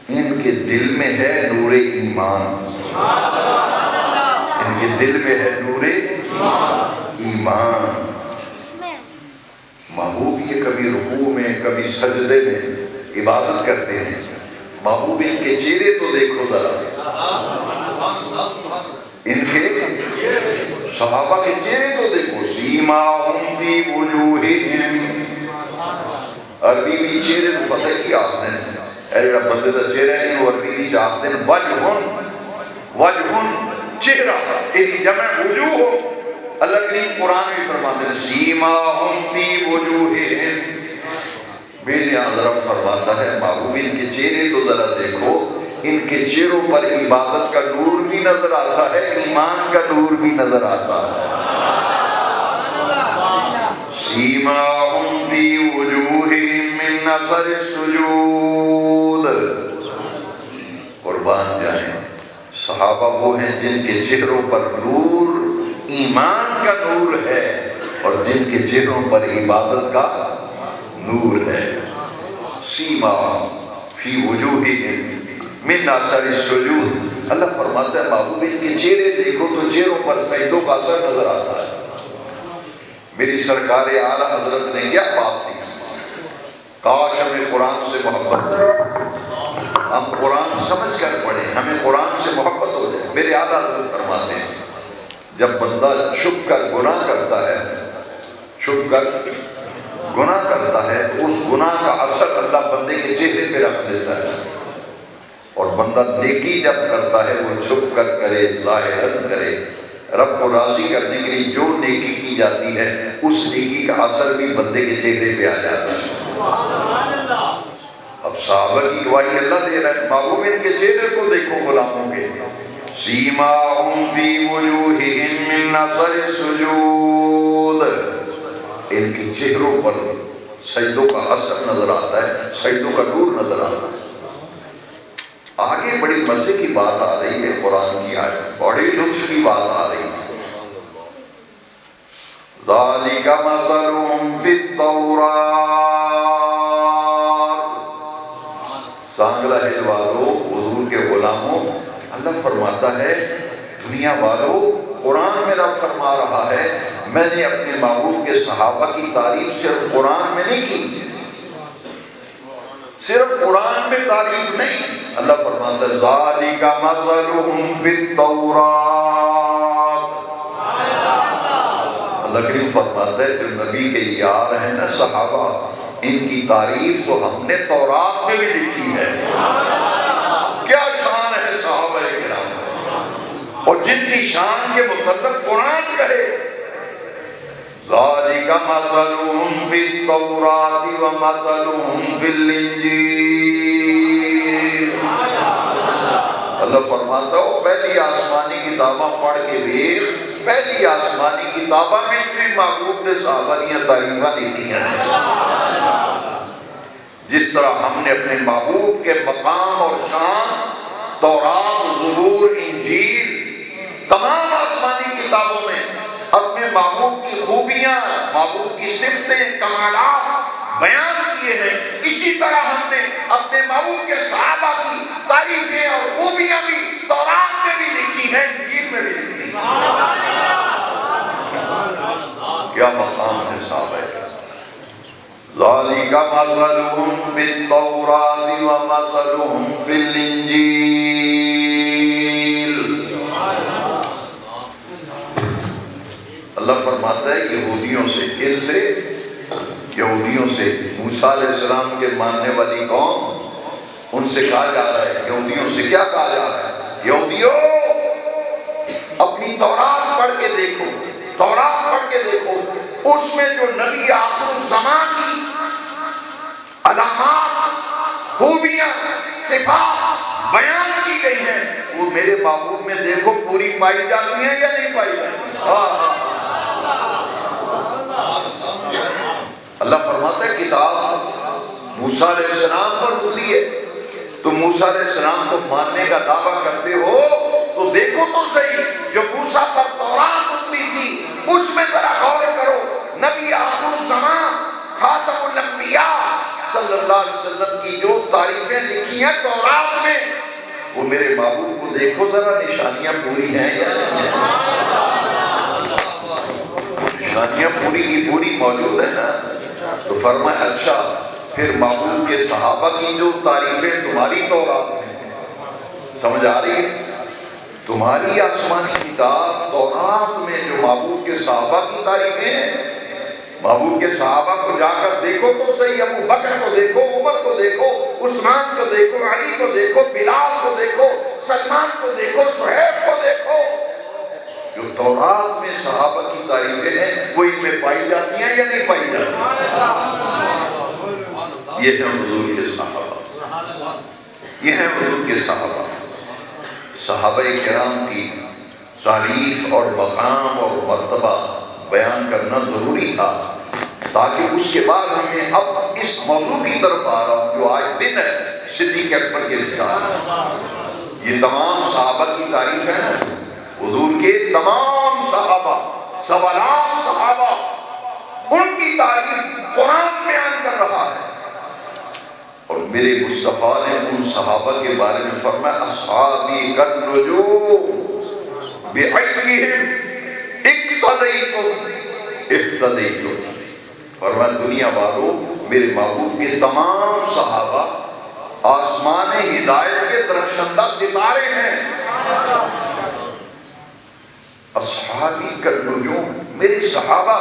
ان کے دل میں ہے نور ایمان، ان کے دل میں ہے نور ایمان۔ محبوب یہ کبھی رکوع میں کبھی سجدے میں عبادت کرتے ہیں، محبوب ان کے چہرے تو دیکھو ذرا، ان کے صحابہ کے چہرے تو دیکھو۔ سیماہم فی وجوہہم، عربی بھی چہرے کو پتہ کی آپ نے اے جڑا بندے دا چہرہ ہے انہوں عربی بھی چاہتے ہیں وجہن چہرہ، ایدی جمع وجوہ۔ اللہ کریم قرآن بھی فرماتے ہیں سیماہم فی وجوہہم، بے نیاز رب فرماتا ہے محبوب ان کے چہرے تو ذرا دیکھو، ان کے چہروں پر عبادت کا نور بھی نظر آتا ہے، ایمان کا نور بھی نظر آتا ہے۔ سیماہم فی وجوہہم من اثر السجود۔ قربان جائیں، صحابہ وہ ہیں جن کے چہروں پر نور ایمان کا نور ہے اور جن کے چہروں پر عبادت کا نور ہے۔ سیماہم فی وجوہہم من اثر السجود۔ اللہ فرماتا ہے محبوب ان کے چہرے دیکھو تو چہروں پر سجدوں کا اثر نظر آتا ہے۔ میری سرکار اعلیٰ حضرت نے کیا بات کی، کاش ہمیں قرآن سے محبت ہو، ہم قرآن سمجھ کر پڑھیں، ہمیں قرآن سے محبت ہو جائے۔ میرے اعلیٰ حضرت فرماتے ہیں جب بندہ چھپ کر گناہ کرتا ہے، چھپ کر گناہ کرتا ہے تو اس گناہ کا اثر اللہ بندے کے چہرے پہ رکھ دیتا ہے، اور بندہ نیکی جب کرتا ہے وہ چھپ کر کرے، ظاہراً کرے، رب کو راضی کرنے کے لیے جو نیکی کی جاتی ہے اس نیکی کا اثر بھی بندے کے چہرے پہ آ جاتا ہے۔ اب صحابہ کی گواہی اللہ دے رہا ہے، محبوب ان کے چہرے کو دیکھو غلاموں کے، سیماہم فی وجوہہم من اثر السجود، ان کے چہروں پر سجدوں کا اثر نظر آتا ہے، سجدوں کا نور نظر آتا ہے۔ آگے بڑی مزے کی بات آ رہی ہے، قرآن کی آیت بڑی لطف کی بات آ رہی ہے۔ ذَلِكَ مَثَلُهُمْ فِي التَّوْرَاةِ، سانگلہ ہل والو، حضور کے غلاموں، اللہ فرماتا ہے دنیا والو، قرآن میں رب فرما رہا ہے میں نے اپنے محبوب کے صحابہ کی تعریف صرف قرآن میں نہیں کی، صرف قرآن میں تعریف نہیں، اللہ فرماتا ہے ذَلِكَ مَثَلُهُمْ فِي التَّوْرَاةِ۔ اللہ کریم فرماتا ہے جو نبی کے یار ہیں نا صحابہ، ان کی تعریف تو ہم نے تورات میں بھی لکھی ہے۔ کیا شان ہے صحابہ کرام، اور جن کی شان کے متعلق قرآن کہے ذَلِكَ مَثَلُهُمْ فِي التَّوْرَاةِ وَمَثَلُهُمْ فِي الْإِنْجِيلِ۔ اللہ فرماتا ہو پہلی آسمانی کتاباں پڑھ کے دیکھ، پہلی آسمانی کتاباں میں بھی محبوب نے صحابہ دیا تعریفاں لکھی ہیں۔ جس طرح ہم نے اپنے محبوب کے مقام اور شان تورات، زبور، انجیل، تمام آسمانی کتابوں میں اپنے محبوب کی خوبیاں، محبوب کی صفتیں، کمالات بیان کیے ہیں، اسی طرح ہم نے اپنے محبوب کے صحابہ کی تعریفیں اور خوبیاں بھی تورات میں بھی لکھی ہیں، انجیل میں بھی لکھی ہیں۔ کیا مقام ہے صحابہ کا۔ ذَلِكَ مَثَلُهُمْ فِي التَّوْرَاةِ وَمَثَلُهُمْ فِي الْإِنْجِيلِ۔ اللہ فرماتا ہے یہودیوں سے، کن سے؟ یہودیوں سے، موسیٰ علیہ السلام کے ماننے والی قوم، ان سے کہا جا رہا ہے، یہودیوں سے کیا کہا جا رہا ہے؟ یہودیوں اپنی تورات پڑھ کے دیکھو، تورات پڑھ کے دیکھو، اس میں جو نبی آخر الزمان کی علامات، خوبیاں، صفات بیان کی گئی ہیں، وہ میرے محبوب میں دیکھو پوری پائی جاتی ہیں یا نہیں پائی جاتی؟ اللہ فرماتا ہے کتاب موسیٰ علیہ السلام پر اتری ہے تو موسیٰ علیہ السلام کو ماننے کا دعویٰ کرتے ہو تو دیکھو تو صحیح جو موسیٰ پر تورات اتری تھی اس میں ذرا غور کرو. نبی آخر الزمان خاتم الانبیاء صلی اللہ علیہ وسلم کی جو تعریفیں لکھی ہیں تورات میں، وہ میرے محبوب کو دیکھو ذرا نشانیاں پوری ہیں یا نہیں؟ نشانیاں پوری کی پوری موجود ہیں نا. تو فرمایا اچھا پھر محبوب کے صحابہ کی جو تعریفیں تمہاری تورات میں، سمجھ آ رہی ہے؟ تمہاری آسمانی کتاب تورات میں جو محبوب کے صحابہ کی تعریفیں ہیں، محبوب کے صحابہ کو جا کر دیکھو تو صحیح. ابو بکر کو دیکھو، عمر کو دیکھو، عثمان کو دیکھو، علی کو دیکھو، بلال کو دیکھو، سلمان کو دیکھو، صہیب کو دیکھو. جو تورات میں صحابہ کی تعریفیں ہیں وہ ان میں پائی جاتی ہیں یا نہیں پائی جاتی؟ یہ ہیں حضور کے صحابہ، یہ ہیں حضور کے صحابہ. صحابہ کرام کی تعریف اور مقام اور مرتبہ بیان کرنا ضروری تھا تاکہ اس کے بعد ہمیں اب اس موضوع کی طرف آ رہا ہوں جو آج دن ہے صدیق اکبر کے رسالت. یہ تمام صحابہ کی تعریف ہے نا، حضور کے تمام صحابہ، 1.25 لاکھ صحابہ، ان کی تعریف قرآن بیان کر رہا ہے. اور میرے مصطفیٰ نے ان صحابہ کے بارے میں فرمایا اصحابی کالنجوم بأیہم اقتدیتم اہتدیتم. فرمایا دنیا والوں میرے محبوب کے تمام صحابہ آسمان ہدایت کے درخشندہ ستارے ہیں. اصحابی کالنجوم، میرے صحابہ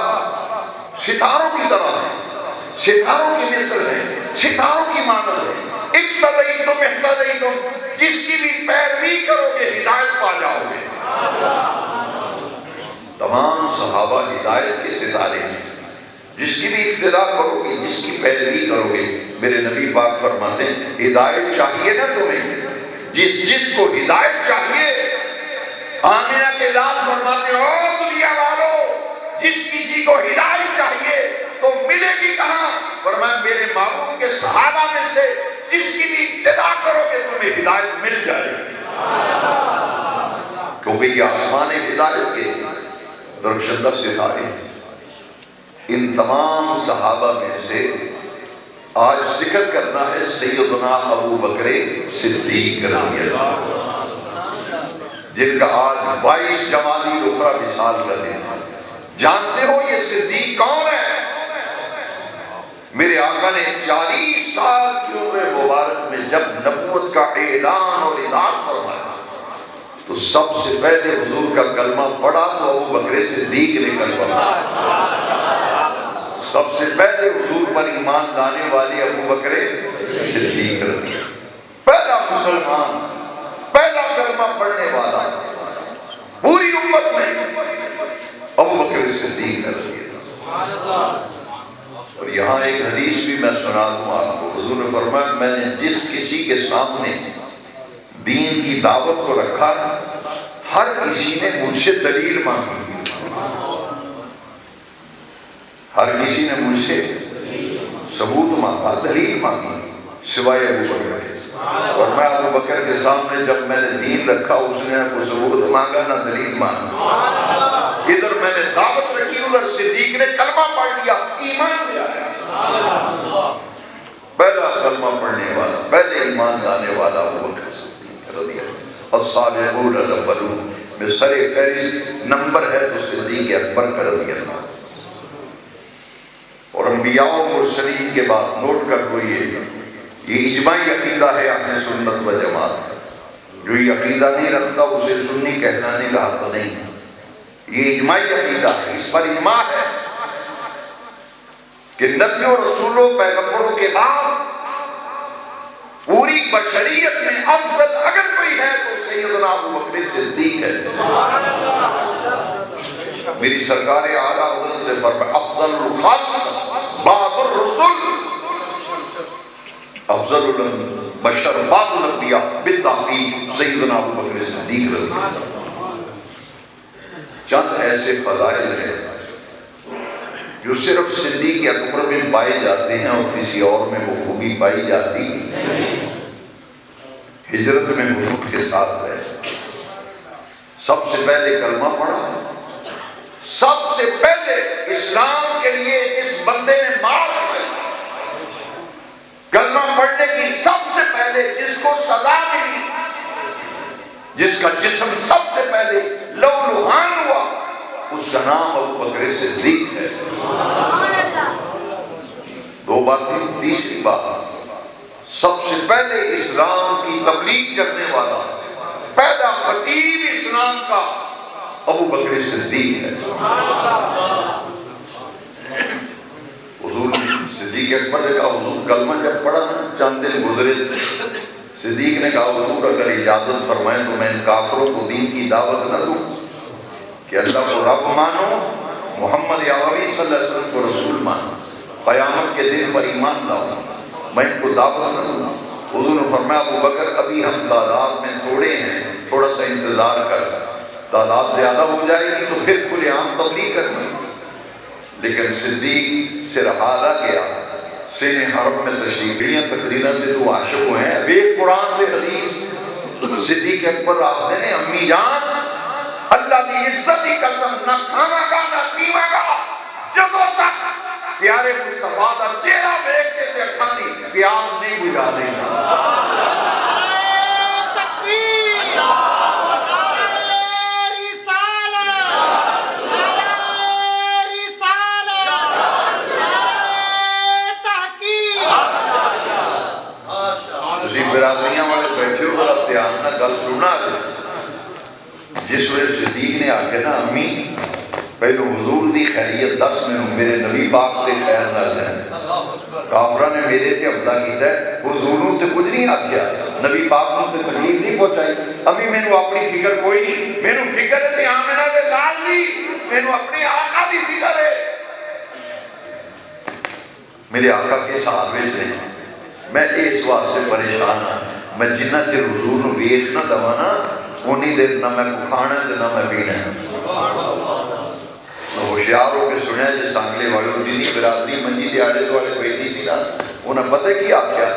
ستاروں کی طرح ہیں، ستاروں کی مثل ہیں، ستاروں کی مانند ہے. اقتدیتم اہتدیتم، جس کی بھی پیروی کرو گے ہدایت پا جاؤ گے. تمام صحابہ ہدایت کے ستارے ہیں، جس کی بھی اقتداء کرو گے، جس کی پیروی کرو گے. میرے نبی پاک فرماتے ہیں ہدایت چاہیے نا تمہیں، جس کو ہدایت چاہیے. آمینہ کے لال فرماتے ہو دنیا والوں جس کسی کو ہدایت چاہیے تو ملے گی کہاں؟ فرمایا میرے محبوب کے صحابہ میں سے جس کی بھی ابتدا کرو گے تمہیں ہدایت مل جائے گی. کیونکہ یہ آسمان ہدایت کے درخشندہ ستارے ہیں. ان تمام صحابہ میں سے آج ذکر کرنا ہے سیدنا ابو بکر صدیق رضی اللہ عنہ، جن کا آج 22 جمادی الاخری مثال کا دن ہے. جانتے ہو یہ صدیق کون ہے؟ میرے آقا نے 40 سال کی عمر مبارک میں جب نبوت کا اعلان اور اعلان فرمایا تو سب سے پہلے حضور کا کلمہ پڑھا تو ابو بکر صدیق نے کلمہ پڑھا. سب سے پہلے حضور پر ایمان لانے والے ابو بکر صدیق رضی اللہ، پہلا مسلمان، پہلا کلمہ پڑھنے والا پوری امت میں ابو بکر صدیق رضی اللہ. اور یہاں ایک حدیث بھی میں سنا دوں آپ کو. حضور نے فرمایا میں نے جس کسی کے سامنے دین کی دعوت کو رکھا ہر کسی نے مجھ سے دلیل مانگی، ہر کسی نے مجھ سے ثبوت مانگا، دلیل مانگی سوائے ابو بکر. اور میں ابو بکر کے سامنے جب میں نے دین رکھا اس نے کوئی ثبوت مانگا نہ دلیل مانگا. ادھر میں نے دعوت رکھی ادھر صدیق نے کلمہ پڑھ لیا، ایمان لے آیا. پہلا کلمہ پڑھنے والا، پہلے ایمان لانے والا ابو بکر صدیق رضی اللہ. الصالحون الاولون میں سر فہرست نمبر ہے تو صدیق اکبر کا رضی اللہ. اور انبیاء و مرسلین کے بعد نوٹ کر لو یہ اجماعی عقیدہ ہے اہل سنت و جماعت. جو یہ عقیدہ نہیں رکھتا اسے سنی کہلانے کا حق نہیں. یہ اجماعی عقیدہ ہے، اس پر اجماع ہے کہ نبیوں رسولوں پیغمبروں کے بعد پوری بشریت میں افضل اگر کوئی ہے تو سیدنا ابو بکر صدیق ہے. میری سرکار اعلیٰ حضرت نے فرمایا افضل الخلق بعد الرسل، افضل البشر بعد الانبیاء بالتحقیق سیدنا ابو بکر صدیق رضی اللہ. چند ایسے فضائل ہیں جو صرف صدیق اکبر میں پائے جاتے ہیں اور کسی اور میں وہ خوبی پائی جاتی. ہجرت میں حضور کے ساتھ رہے، سب سے پہلے کلمہ پڑھا، سب سے پہلے اسلام کے لیے جس بندے نے مار کھائی، کلمہ پڑھنے کی سب سے پہلے جس کو سزا ملی، جس کا جسم سب سے پہلے لہولہان ہوا، اس کا نام ابو بکر صدیق ہے۔ دو باتیں، تیسری بات، سب سے پہلے اسلام کی تبلیغ کرنے والا پہلا خطیب اسلام کا ابو بکر صدیق ہے۔ حضور صدیق اکبر نے کہا حضور کلمہ جب پڑھا نا چند دن گزرے، صدیق نے کہا حضور اگر اجازت فرمائیں تو میں ان کافروں کو دین کی دعوت نہ دوں کہ اللہ کو رب مانو، محمد عربی صلی اللہ علیہ وسلم کو رسول مانو، قیامت کے دن پر ایمان لاؤ، میں ان کو دعوت نہ دوں۔ حضور نے فرمایا ابو بکر ابھی ہم تعداد میں تھوڑے ہیں، تھوڑا سا انتظار کر، تعداد زیادہ ہو جائے گی تو پھر کھلے عام تبلیغ کرنا۔ لیکن صدیق سے رہا گیا، سین حرم میں تشریف لیے، تقریراً سے تو عاشق ہوئے ہیں، اب ایک قرآن سے حدیث صدیق اکبر آپ نے امی جان اللہ کی عزت کی قسم نہ کھانا گا نہ پیوا گا جدوں تک پیارے مصطفیٰ کا چہرہ دیکھ کے دیکھا نہیں پیاس نہیں بجھا دیں گا۔ برادریاں والے بیٹھے ہو ذرا دھیان نہ گل سننا جس وجہ صدیق نے آکے نا امی پہلو حضور دی خیریت دس میں میرے نبی پاک تے خیر نہ جائے، کافرہ نے میرے تے حملہ کیتا ہے، حضوروں تے کچھ نہیں آکیا، نبی پاک نے تے تکلیف نہیں پہنچائی، امی میں نے اپنی فکر کوئی نہیں، میں نے فکر ہے تے آمنہ دے لال دی، میں نے اپنی آقا دی فکر ہے، میرے آقا کے ساتھ سے میں اس واسطے پریشان ہوں، میں جنہ چر حضور نو ویکھ نہ دواں نا اونی دیر نہ میں کھانا تے نہ میں پینا۔ ہوشیار ہو کے سنیا جی سانگلے والے جنی برادری منجی دیاڑے والے بیٹھی تھی نا انہیں پتہ کیا آکھیا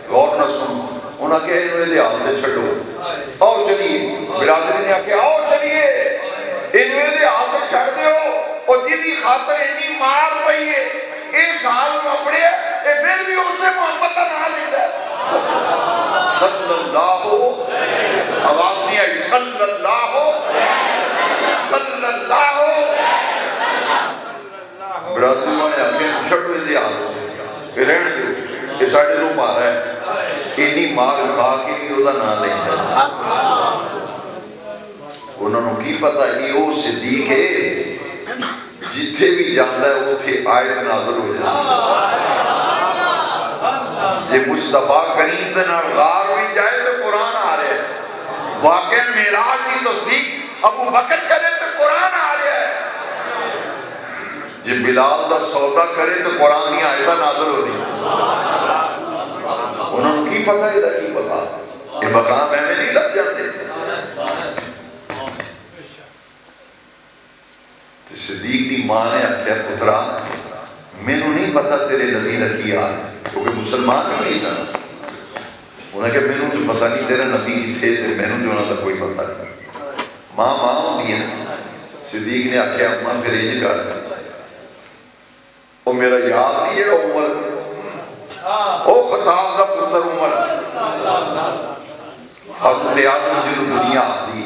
غور نہ سن، انہیں کہا انہوں نے ہاتھ سے چھڑو آؤ چلیے، برادری نے آکھیا آؤ چلیے انہوں نے ہاتھ سے چھڑ دے ہو اور جنی خاطر انہی مار پئی ہے اس حال میں اپنے پھر بھی اسے محمد کا نام لیتا ہے صلی اللہ آواز نہیں آئی صلی اللہ صلی اللہ برادری والے آگے چھٹو دے آلو پھر رہن دو کہ ساڑھے لوگ آ رہا ہے انہی مار کھا کے بھی وہ نام لیتا ہے۔ انہوں نے کی پتا کہ وہ صدیق ہے جتھے بھی جاندہ ہے وہ تھے آیت نازل ہو جاتا ہے، یہ مصطفیٰ کریم دے نال غار بھی جائے تو قرآن آ رہے ہیں، واقع معراج کی تصدیق ابو بکر کرے تو قرآن آ رہے ہیں، یہ بلال دا سودا کرے تو قرآن ہی آیتہ نازل ہو رہی ہے۔ انہوں نے کی پتا ہے کی پتا یہ مقام میں نہیں لگ جاتے۔ صدیق دی ماں نے آکھیا پترا میں نو نہیں پتا تیرے نبی دا کی آج کیونکہ مسلمان نہیں سن، انہوں نے کہا میں نو تو پتا نہیں تیرا نبی کی تھے میں نو جو انہوں نے کوئی پتا نہیں۔ ماں ہوتی ہے، صدیق نے آکھیا ماں پھر یہ کر وہ میرا یاد نہیں ہے عمر او خطاب دا پتر عمر حضرت آدم جو دنیا آدھی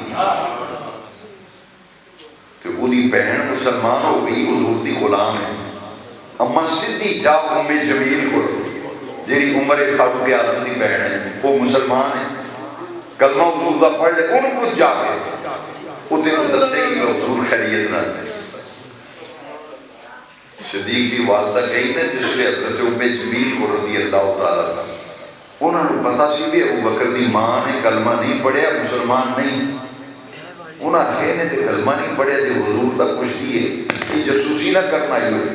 تو انہی بہن مسلمان ہو گئی حضور دی غلام ہے، اما صدی جا جمیل کو جیری عمر فاروق اعظم دی بہن ہے وہ مسلمان ہے، کلمہ حضور دا پڑھ لے ان کو جا کے اتنے کو دسے گی کہ حضور خیریت نہ دے۔ صدیق دی والدہ گئی نے جس لئے حضرت جمیل کو رضی اللہ تعالیٰ کا انہوں نے پتا سی بھی ابو بکر دی ماں نے کلمہ نہیں پڑھیا مسلمان نہیں، انہاں کہنے تھے کلمہ نہیں پڑھے تھے حضور تک کچھ دیئے کہ جسوسی نہ کرنا ہی ہوئے،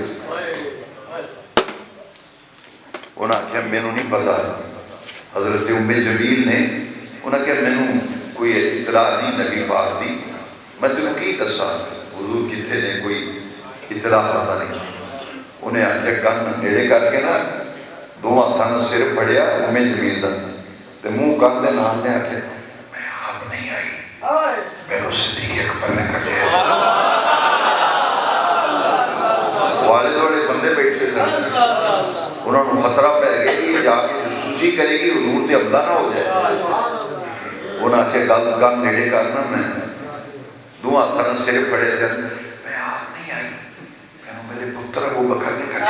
انہاں کہا میں نے نہیں پتا، حضرت جمیل نے انہاں کہا میں نے کوئی اطلاع نہیں نبی پاک دی، میں تیرے کی دسا حضور کتھے نے کوئی اطلاع پتا نہیں، انہیں آکھا کن نیڑے کر کے نا دو ہاتھاں نے سر پڑھیا جمیل دا تو منہ کندے نال نے آکھے میں آپ نہیں آئی، میرے صدیق اکبر نے کہے والد والے بندے بیٹھے سن، انہوں نے خطرہ پہ گئے کہ یہ جا کے جسوسی کرے گی حضور تے حملہ نہ ہو جائے۔ انہوں نے آکھے گل نیڑے کرنا، میں دو ہاتھاں نال سر پھڑے تھے، میں آپ نہیں آئی، میرے پتر ابو بکر نے کہا۔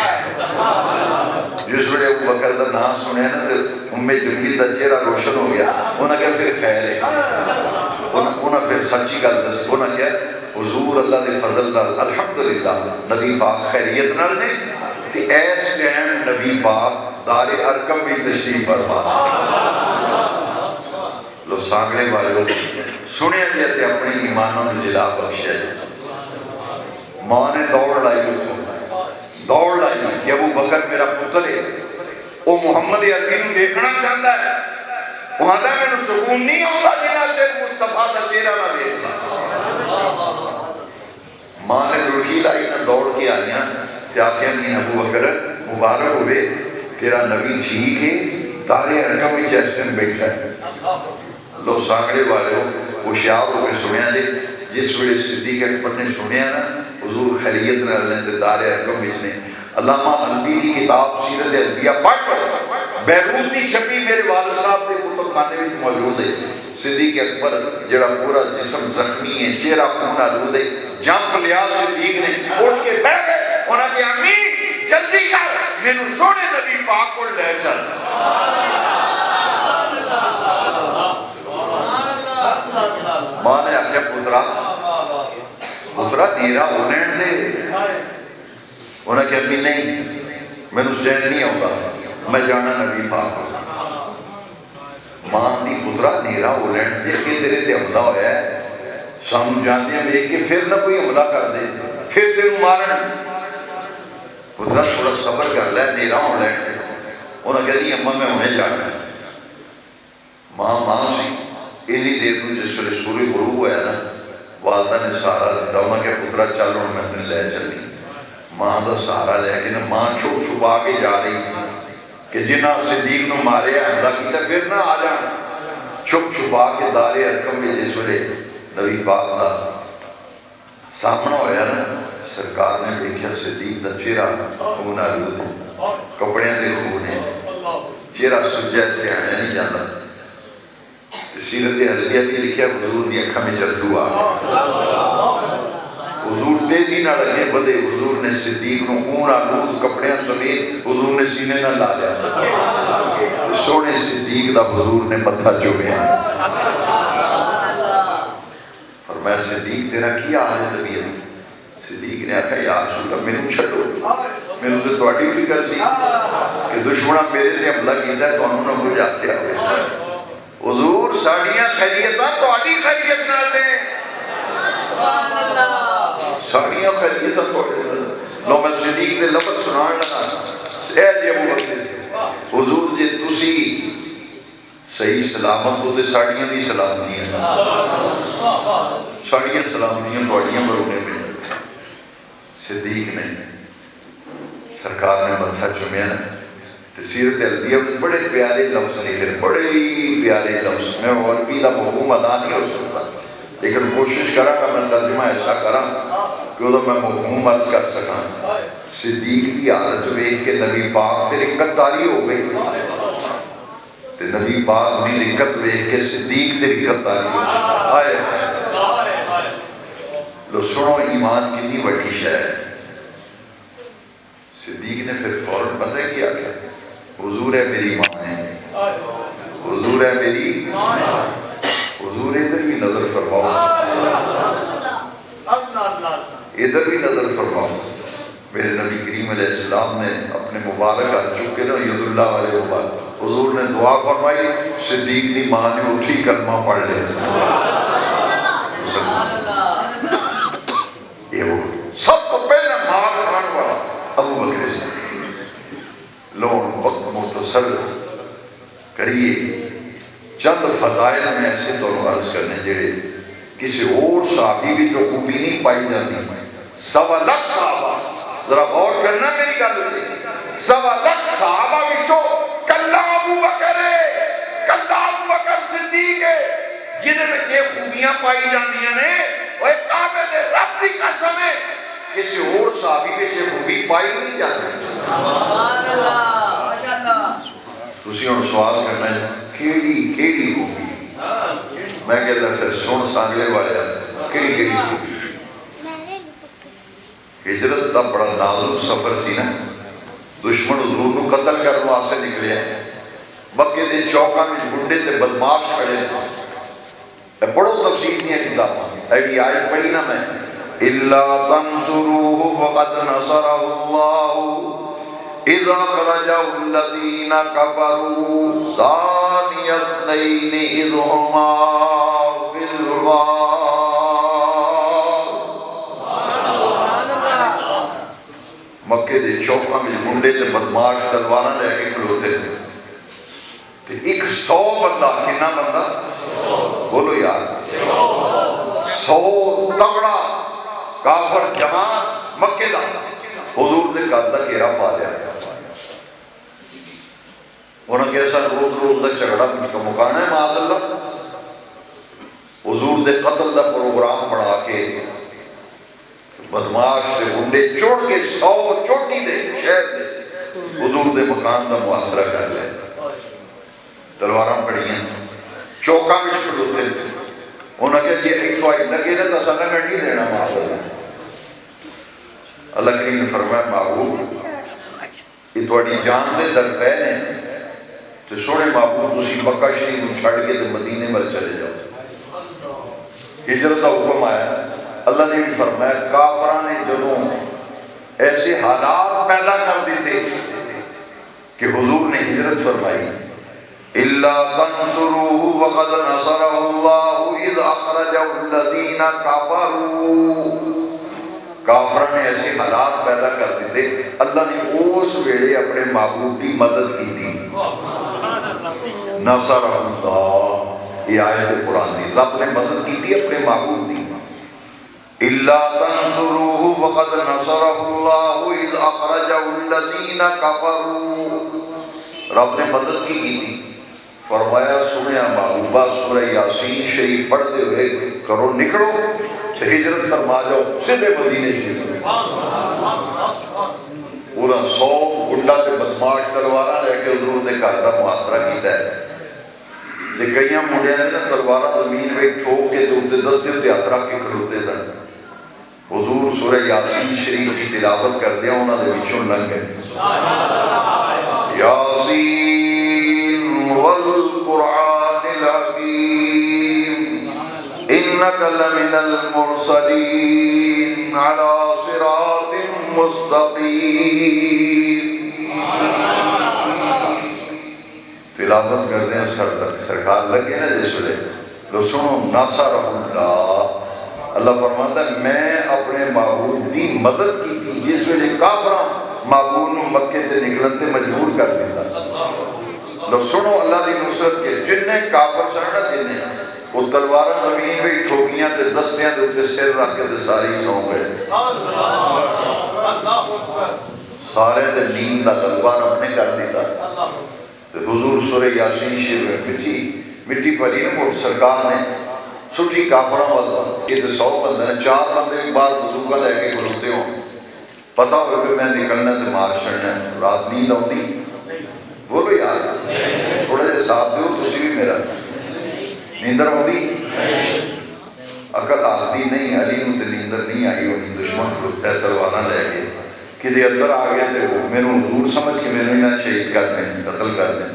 جس ویلے ابو بکر دا نام سنیا نا تو ام جمیل دا چہرہ روشن ہو گیا۔ انہوں نے کہا پھر خیر ہے، انہوں نے پھر سچی گل دس، انہوں نے کہا حضور اللہ دے فضل نال الحمدللہ نبی پاک خیریت نال نے تے ایس ٹائم نبی پاک دار ارقم بھی تشریف فرما۔ لو سانگڑے والے سنیا جی تے اپنی ایمانوں نے جلا بخشیا جی۔ ماں نے دوڑ لائی کہ ابو بکر میرا پتر ہے، وہ محمد عربی نو دیکھنا چاہتا ہے، وہاں دا میں نو سکون نہیں ہوتا جنہا سے مصطفیٰ دا چہرہ نہ دیکھنا۔ ماں نے لڑکی لائی نہ دوڑ کے آئیاں تے آکھیں دین ابو بکر مبارک ہوئے، تیرا نبی ٹھیک ہے، تارے ارکم میں چیسٹن بیٹھا ہے۔ لو سانگڑے والے ہوشیار ہو کے سنیا جی، جس ویلے صدیق اکبر نے سنیا نا حضور خیریت نہ لیں دار ارقم وچ نے، علامہ حلبی کی کتاب سیرت حلبیہ پڑھ، بیروت دی چھپی میرے والد صاحب کے کتب خانے میں موجود ہے۔ صدیق اکبر جڑا پورا جسم زخمی ہے، چہرہ خون آلود ہے، جنپ لیا صدیق نے اٹھ کے بیٹھ گئے، انہاں نے امی جلدی کر مینو سونے نبی پاک کو لے چل۔ ماں نے آکھیا پترا نیرا ہونے دے، انہوں نے کہا بھی نہیں میں نے سین نہیں ہوگا، میں جانا نبی پاک کو۔ ماں دی پترا نیرا ہونے دے کہ تیرے تے حملہ ہویا ہے، سامنے جانتے ہیں ایک کہ پھر نہ کوئی حملہ کر دے، پھر تیرے مارن۔ پترا تھوڑا صبر کر لے، نیرا ہونے دے۔ انہوں نے کہا نہیں اماں میں ہونے جانا ہے۔ ماں سی انہی دیر کو جس ویلے سورج غروب ہوا ہے نا، والدہ نے سہارا دیتا، انہوں نے کہا پترا چل ہوں میں نے لے چلی۔ ماں دا سہارا لے کے نا ماں چھپ چھپا کے جا رہی کہ جنہ صدیق نو مارے حملہ کیتا پھر نہ آ جان، چھپ چھپا کے دار ارقم میں جس ویلے نبی پاک دا سامنا ہویا نا، سرکار نے دیکھا صدیق دا چہرہ خون آلود ہے، کپڑے دے خون ہے، چہرہ سجا سے آنے نہیں جاتا۔ سیرت حلبیہ بھی لکھیا حضور دی اکھا میں چلسو آ گیا، حضور تیزی نہ لگے بدے، حضور نے صدیق نو خون آلود کپڑے سمیت حضور نے سینے نہ لا لیا، سونے صدیق دا حضور نے متھا چومیا۔ فرمایا صدیق تیرا کیا حال ہے طبیعت؟ صدیق نے آکھا یا رسول اللہ میں نے چھڑو، میں نے تو تواڈی فکر سی کہ دشمنہ میرے تے حملہ کیتا ہے تو انہوں نے ہو جاتے ہوئے۔ حضور ساڑیاں خیریتاں تو آڈی خیریت نہ لیں، ساڑیاں خیریتاں تو آڈی نہ لیں۔ لو میں صدیق دے لفظ سنان لگا، اے جی ابو بکر حضور جے تسی صحیح سلامت ہوتے ساڑیاں بھی سلامتیاں، ساڑیاں سلامتیاں تو آڈیاں برونے میں۔ صدیق نے سرکار نے مدسہ چمیا نا، سیرت حلبیہ میں بڑے پیارے لفظ لکھے، بڑے پیارے لفظ، میں عربی دا مفہوم ادا نہیں ہو سکتا لیکن کوشش کرا کہ میں ترجمہ ایسا کرا کہ وہ میں مفہوم عرض کر سکا۔ صدیق دی حالت ویکھ کے نبی پاک تے رکت تاری ہو گئی، تے نبی پاک دی رکت ویکھ کے صدیق تے رکت تاری ہو گئی۔ لو سنو ایمان کتنی بڑی شے ہے۔ صدیق نے پھر فوراً پتہ کیا کیا، حضور ہے میری ماں ہے، حضور ہے میری ماں ہے، حضور ادھر بھی نظر فرماؤ، ادھر بھی نظر فرماؤ۔ میرے نبی کریم علیہ السلام نے اپنے مبارک ہاتھ چک کے نا ید اللہ والے مبارک، حضور نے دعا فرمائی، صدیق دی ماں نے اٹھی کلمہ پڑھ لے۔ سب کو پہلے مار کھان والا ابو بکر صدیق۔ لوگ وقت مختصر کریے، چند فضائل میں ایسے تو عرض کرنے جڑے کسی اور صحابی بھی تو خوبی نہیں پائی جاتی۔ 1.25 لاکھ صحابہ، ذرا غور کرنا میری گل ہوتی، 1.25 لاکھ صحابہ وچوں کلا ابو بکر ہے، کلا نزدیک ہے جہدے وچ یہ خوبیاں پائی جاندیاں نے وہ کعبے دے رب دی قسم ہے کسی اور صحابی وچ یہ خوبی پائی نہیں جاتی سبحان اللہ ماشاءاللہ تسی ہن سوال کرنا ہے کیڑی خوبی میں کہتا پھر سن سانگلے والے کیڑی خوبی ہجرت دا بڑا نازک سفر سی نا دشمن حضور کو قتل کرنے واسطے نکلے مکے دے چوکاں میں گنڈے تے بدماش کھڑے بڑو تفصیل نہیں ہے کتاب ایڈی آیت پڑھی نا میں إِلَّا تَنْصُرُوهُ فَقَدْ نَصَرَهُ اللَّهُ إِذْ أَخْرَجَهُ الَّذِينَ كَفَرُوا ثَانِيَ اثْنَيْنِ إِذْ هُمَا فِي الْغَارِ مکے دے چوکاں میں منڈے تے بدماش تلواراں لے کے کھلوتے تے 100 بندہ کتنا بندہ بولو یار 100 تگڑا کافر جوان مکے دا حضور دے گھر دا گھیرا پا لیا انہوں نے کہا روز دا جھگڑا کا مکانا ہے معاذ اللہ حضور دے قتل دا پروگرام بڑھا کے بدماش سے گنڈے چوڑ کے 100 چوٹی دے شہر دے حضور دے مکان دا محاصرہ کر لے تلواراں پڑھیاں چوکاں میں چھڑوتے انہوں نے کہا یہ ایک تو آئی لگے نا تو سنگا میں نہیں دینا معاذ اللہ کریم نے فرمایا محبوب یہ توڑی جان دے در پہن ہے تو سوڑے محبوب تسی مکہ شریف چھڑ کے تو مدینے میں چلے جاؤ ہجرت کا حکم آیا اللہ نے بھی فرمایا کافران نے جنہوں ایسے حالات پیدا کر دیتے کہ حضور نے ہجرت فرمائی إِلَّا تَنْصُرُوهُ وَقَدْ نَصَرَهُ اللَّهُ إِذْ أَخْرَجَهُ الَّذِينَ كَفَرُوا کافران نے ایسے حالات پیدا کر دیتے اللہ نے اس ویڑے اپنے محبوب کی مدد کی تھی نصر اللہ یہ آیت قرآن دی رب نے مدد کی تھی اپنے محبوب کی إِلَّا تَنْصُرُوهُ وَقَدْ نَصَرَهُ اللَّهُ إِذْ أَخْرَجَهُ الَّذِينَ كَفَرُوا رب نے مدد کی تھی فرمایا سنیا محبوبہ سورہ یاسین شریف پڑھتے ہوئے کرو نکلو ہجرت فرما جاؤ سیدھے مدینے شریف پورا 100 گنڈا تے بدماش تلواراں لے کے حضور دے گھر دا محاصرہ کیتا ہے تے کئیاں منڈیاں نے تلواراں زمین وچ ٹھوک کے تے اوتے دستے تے ہاتھ رکھ کے کھلوتے سن حضور سورہ یاسین شریف کی تلاوت کردے انہاں دے وچوں لنگ گئے یاسین والقرآن الحکیم انک لمن المرسلین علی صراط مستقیم تلاوت کردے ہیں سرکار لگے نا جس ویلے لو سنو ناصر اللہ اللہ فرماتا ہے میں اپنے محبوب دی مدد کی تھی جس ویلے کافراں محبوب نو مکے تے نکلتے مجبور کر دیتا لو سنو اللہ دی نصرت کے جنہیں کافر سننا جنہیں وہ تلواراں زمین میں ٹھوکیاں تے دستیاں تے اتے سر رکھ کے ساری سو گئے سارے تے نیند دا تلوار اپنے کر دیتا تو حضور سورہ یاسین شریف مٹی پری نا وہ سرکار نے سٹھی کافراں والا یہ تو 100 بندے ہیں 4 بندے بھی بعد بزرگاں لے کے کھلوتے ہوں پتہ ہوئے کہ میں نکلنا تو مار چھڑنا رات نیند آتی بولو یار تھوڑا جے ساتھ دیو تسی بھی میرا نیندر ہوتی عقل آتی نہیں علی نو تے نیندر نہیں آئی ہونی دشمن کھلوتا ہے تلواراں لے کے کہ دے اندر آ گئے تے وہ میں نے دور سمجھ کے میں نے نہ شہید کر دیں قتل کر دیں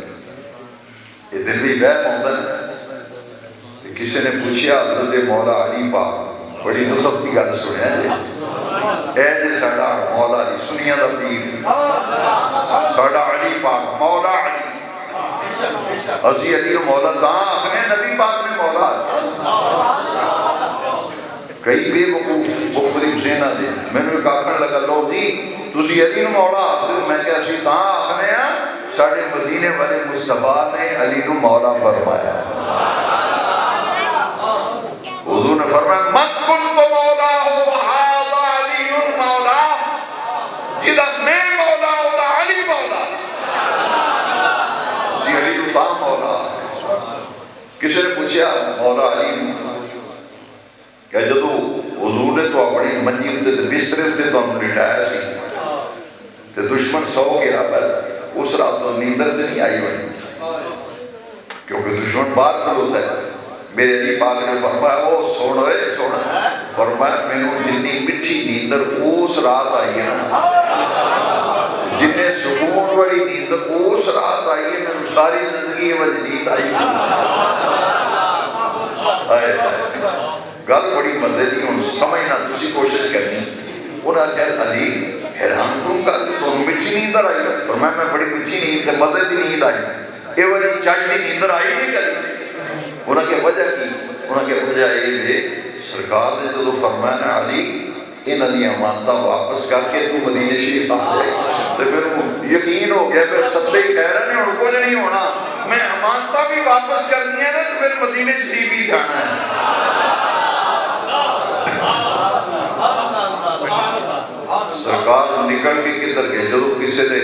یہ دل بھی بہت ہوتا ہے کسی نے پوچھا حضرت مولا علی پاک بڑی لطف کی گل سنیا اے جی ساڈا مولا علی سنیا دا پیر ساڈا علی پاک مولا علی اسی علی کو مولا تاں آخنے نبی پاک میں مولا کئی بے وقوف مختلف ذہنہ دے میں نے آخر لگا لو جی تسی علی نو مولا آخر میں کہ اسی تاں آخنے ہیں ساڑھے مدینے والے مصطفیٰ نے علی نو مولا فرمایا حضور نے فرمایا من کنت مولا ہو وحاضا علی مولا جدہ میں مولا ہو دا علی مولا سی علی نو تاں مولا کسی نے پوچھا مولا علی کہ جدو حضور نے تو اپنی منجی تے بسترے تے تو لٹایا سی تے دشمن سو گیا پر اس رات تو نیندر تے نہیں آئی بنی کیونکہ دشمن باہر کھڑوتا ہے. میرے علی پاک نے فرمایا او سونا ہے سونا فرمایا میں نے جتنی مٹھی نیندر اس رات آئی ہے نا جنہیں سکون والی نیندر اس رات آئی ہے میں نے ساری زندگی وجہ نیند آئی گل بڑی مزے دی ہوں سمجھنا تسی کوشش کرنی. انہاں کہا علی حیران کیوں کر تو مٹھی نیندر آئی فرمایا میں بڑی مٹھی نیند تے مزے دی نیند آئی یہ وجہ چاہیے دی نیندر آئی نہیں کری. انہاں کی وجہ کی انہاں کی وجہ یہ سرکار نے جو فرمایا نا علی انہاں دی امانتاں واپس کر کے تو مدینے شریف آ جائے تو پھر یقین ہو گیا پھر سبتے خیر ہے نہیں کچھ نہیں ہونا میں امانتاں بھی واپس کرنی ہے نا تو پھر مدینے شریف ہی جانا ہے. سرکار نکل کے کدھر گئے جب کسی دے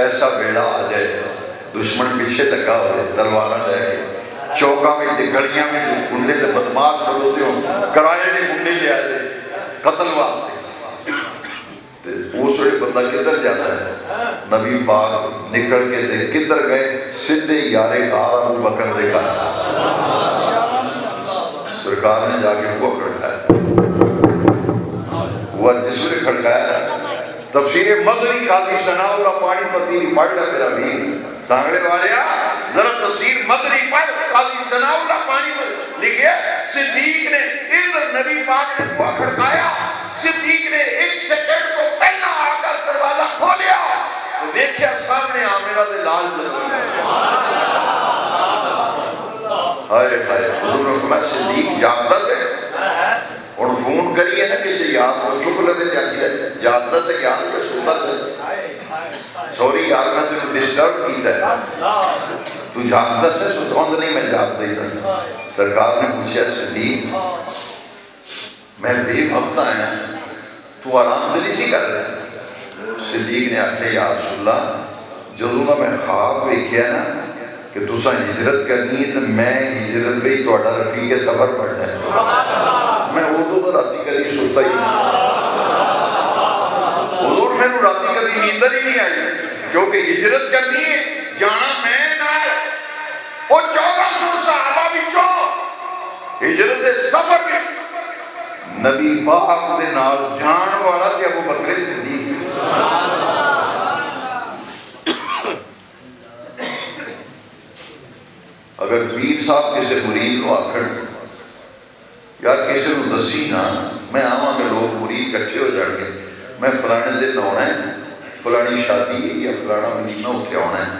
ایسا بیڑا آ جائے دشمن پیچھے لگا ہوئے تلوارہ لے کے چوکا میں گڑیاں میں گنڈے سے بدماغ کروتے ہوں کرائے دے گنڈے لے آئے قتل واسطے وہ سوڑے بندہ کدھر جاتا ہے نبی پاک نکل کے دے کدھر گئے سدھے یارے غار ابو بکر دے گا سرکار نے جا کے وہ کھڑکایا وہ جس نے کھڑکایا تفسیر مدنی قاضی ثناء اللہ پانی پتی پڑھ لے میرا بھی سانگڑے والیا ذرا تفسیر مدنی پڑھ قاضی ثناء اللہ پانی پتی لکھے صدیق نے ادھر نبی پاک نے وہ کھڑکایا صدیق نے ایک سیکنڈ کو پہلا آ کر دروازہ کھولیا تو دیکھیا سامنے آمینہ دے لال جلوی ہائے ہائے حضور نے فرمایا صدیق جانتا سے اور فون کریے نا کسی یاد کو چک لگے جاتی ہے جانتا سے یاد کو سنتا سے سوری یار میں تمہیں ڈسٹرب کیتا ہے تو جانتا سے سنتوند نہیں میں جانتا ہی سکتا. سرکار نے پوچھا صدیق میں بے وقت آیا تو آرام دلی سی کر رہا ہے. صدیق نے آکھے یا رسول اللہ جدوں میں خواب دیکھیا نا کہ تسا ہجرت کرنی ہے تو میں ہجرت پہ ہی توڑا رفیق سفر پڑھنا ہے میں اردو تو راتی کدی سوتا ہی حضور میں نے راتی کدی نیندر ہی نہیں آئی کیونکہ ہجرت کرنی ہے جانا میں نہ وہ 1400 صحابہ بچوں ہجرت سفر میں نبی پاک دے نال جان والا کہ ابو بکر صدیق اگر پیر صاحب کسی مرید کو آکھڑ یا کسی کو دسی نا میں آواں کہ لوگ مرید کٹھے ہو جان گے میں فلانے دن ہونا ہے فلانی شادی ہے یا فلانا مہینہ اتھے ہونا ہے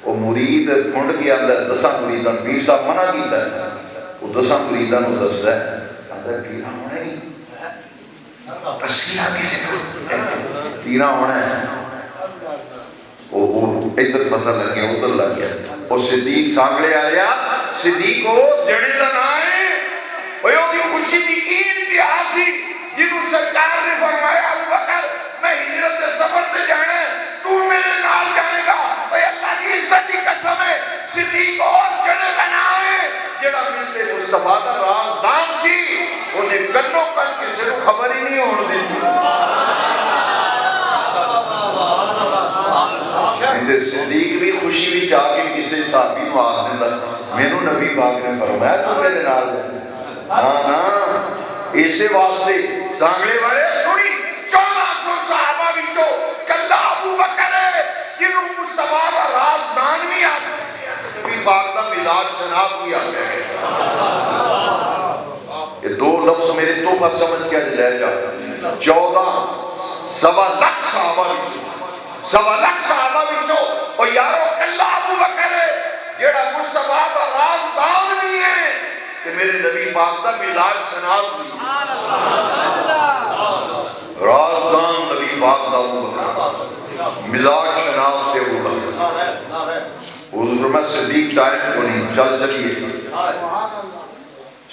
وہ مرید کھنڈ کے اندر 10 مریدان پیر صاحب منع کیتا ہے وہ 10 مریدان کو دستا ہے اندر پیرا ہونا ہی تسکیہ کسی کو پیرا ہونا ہے وہ ادھر پتہ لگ گیا ادھر لگ گیا اور صدیق سانگلے آیا صدیق کو جڑے لنائے وہ دی خوشی دی انتہا سی جنہوں سرکار نے فرمایا ابو بکر میں ہجرت سفر تے جانا ہے تو میرے نال جانے گا اے اللہ کی عزت کی قسم ہے صدیق اور جڑے لنائے جڑا مثل مصطفیٰ دا رازدان سی انہیں کنوں کن کسی کو خبر ہی نہیں ہونے دی صدیق بھی خوشی بھی چاہ کے کسی صحابی نو آخ دیتا میں نو نبی پاک نے فرمایا تو میرے نال ہاں ہاں اسے واسطے سانگلے والے سنی 1400 صحابہ بچو کلہ ابو بکر ہے جنہوں مصطفیٰ کا رازدان بھی آتا نبی پاک کا ملاد شناخت بھی آتا ہے. یہ 2 لفظ میرے توفہ سمجھ کے لے جا 14 لاکھ صحابہ بچو 1.25 لاکھ صحابہ بچو اور یارو کلہ ابو بکر ہے جیڑا مصطفیٰ کا رازدان بھی ہے کہ میرے نبی پاک دا ملاد شناخت بھی رازدان نبی پاک دا ابو بکر ملاد شناخت سے ابو بکر حضور میں صدیق ٹائم کو نہیں چل چلیے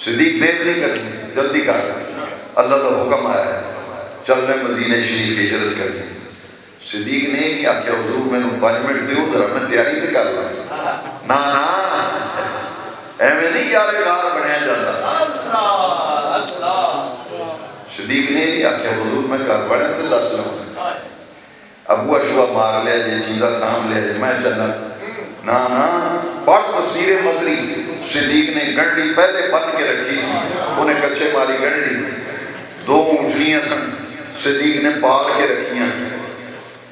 صدیق دیر نہیں کرنی جلدی کر اللہ دا حکم آیا ہے چلنے مدینہ شریف ہجرت کرنی. صدیق نے نہیں آکھیا حضور میں نے 5 منٹ دیو ذرا میں تیاری تے کر لوں نا نا ایویں نہیں یار غار بنیا جاتا. صدیق نے یہ آخیا حضور میں گھر والوں کو دس لوں ابو اشوا مار لیا جی چیزاں سام لیا جی میں چلنا نا پڑھ تفسیر مدری. صدیق نے گنڈی پہلے بند کے رکھی سی انہیں کچھے ماری گنڈی 2 اونٹنیاں سن صدیق نے پال کے رکھیاں.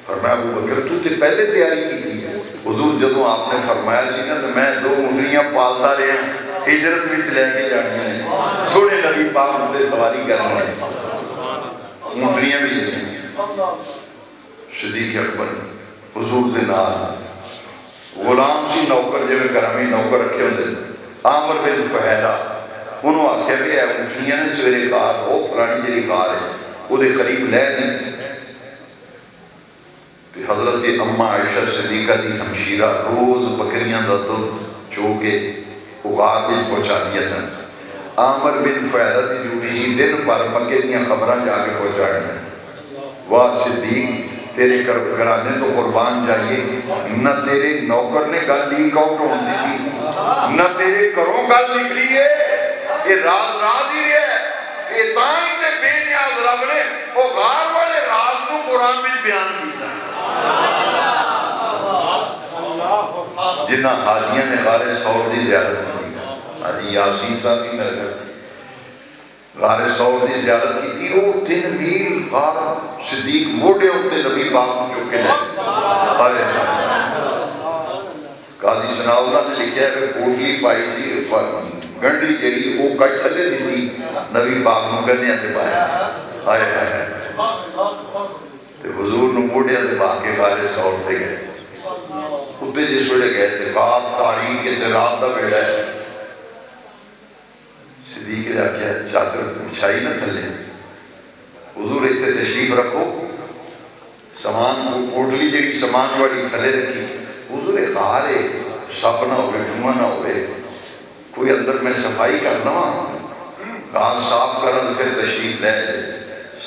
فرمایا ابو بکر تو تے پہلے تیاری کی تھی. حضور جدوں آپ نے فرمایا سی نا تو میں 2 اونٹنیاں پالتا رہا ہجرت وچ لے کے جانیاں نے سونے نبی پاک تے سواری کرنا اونٹنیاں بھی لے. صدیق اکبر حضور دے نال غلام سی نوکر جو گرامی نوکر رکھے ہوندے عامر بن فہیرہ انہوں آکھیا بھی اے اونٹنیاں نے سویرے غار وہ فلانی جڑی غار ہے وہ دے قریب لے نہیں. حضرت اماں عائشہ صدیقہ دی ہمشیرہ روز بکریاں دا دودھ چو کے غار وچ پہنچا دیا سن. عامر بن فہیرہ دی ڈیوٹی سی دن پر مکے دیاں خبراں جا کے پہنچاڑیاں. واہ صدیق تیرے گھرانے تو قربان جائیے نہ تیرے نوکر نے گل لیک آؤٹ ہونے دی نہ تیرے گھروں گل نکلی ہے. یہ راز ہی ہے. یہ تائیں تے بے نیاز رب نے وہ غار والے راز کو قرآن میں بیان کیتا ہے. جنہ حاجیاں نے غار ثور دی زیارت کی حاجی یاسین صاحب بھی میرے گھر غار ثور دی زیارت کی تھی. وہ 3 میل غار صدیق موڑے ہوتے نبی پاک کو چکے لے. قاضی ثناء اللہ نے لکھا ہے کہ کوٹلی پائی سی گنڈی جڑی وہ کٹ تھلے دی تھی نبی پاک کو گندیاں تے پایا. آئے آئے تے حضور نو موڑے تے پاک کے غار ثور تے گئے. اتنے جس ویلے گئے تھے رات تاریخ کے رات دا بیڑا ہے. صدیق نے آخیا چادر بچھائی نہ تھلے حضور اتنے تشریف رکھو سامان کوٹلی جڑی سامان والی تھلے رکھی. حضور غار ہے سپ نہ ہوئے دھواں نہ ہوئے کوئی اندر میں صفائی کرنا غار صاف کرن پھر تشریف لے جائے.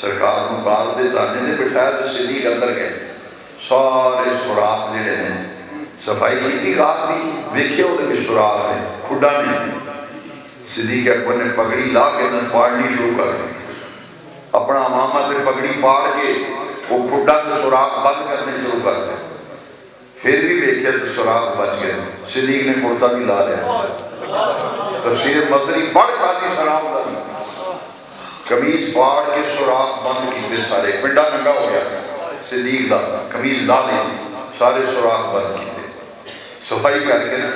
سرکار کو غار دے دانے نے بٹھایا تو صدیق اندر گئے. سارے سوراخ جڑے نے صفائی کی تھی غار دی ویکھے وہ بھی سوراخ ہے کھڈا نہیں. صدیق اکبر نے پگڑی لا کے نہ پاڑنی شروع کر دی. اپنا امامہ تے پگڑی پاڑ کے وہ کھڈا تے سوراخ بند کرنے شروع کر دے. پھر بھی ویکھے تو سوراخ بچ گئے. صدیق نے کرتا بھی لا لیا. تفسیر مصری پڑھ قاضی سلام اللہ قمیض پاڑ کے سوراخ بند کیتے سارے پنڈا ننگا ہو گیا. صدیق دا قمیض لا لی سارے سوراخ بند کیتے صفائی کر کے نا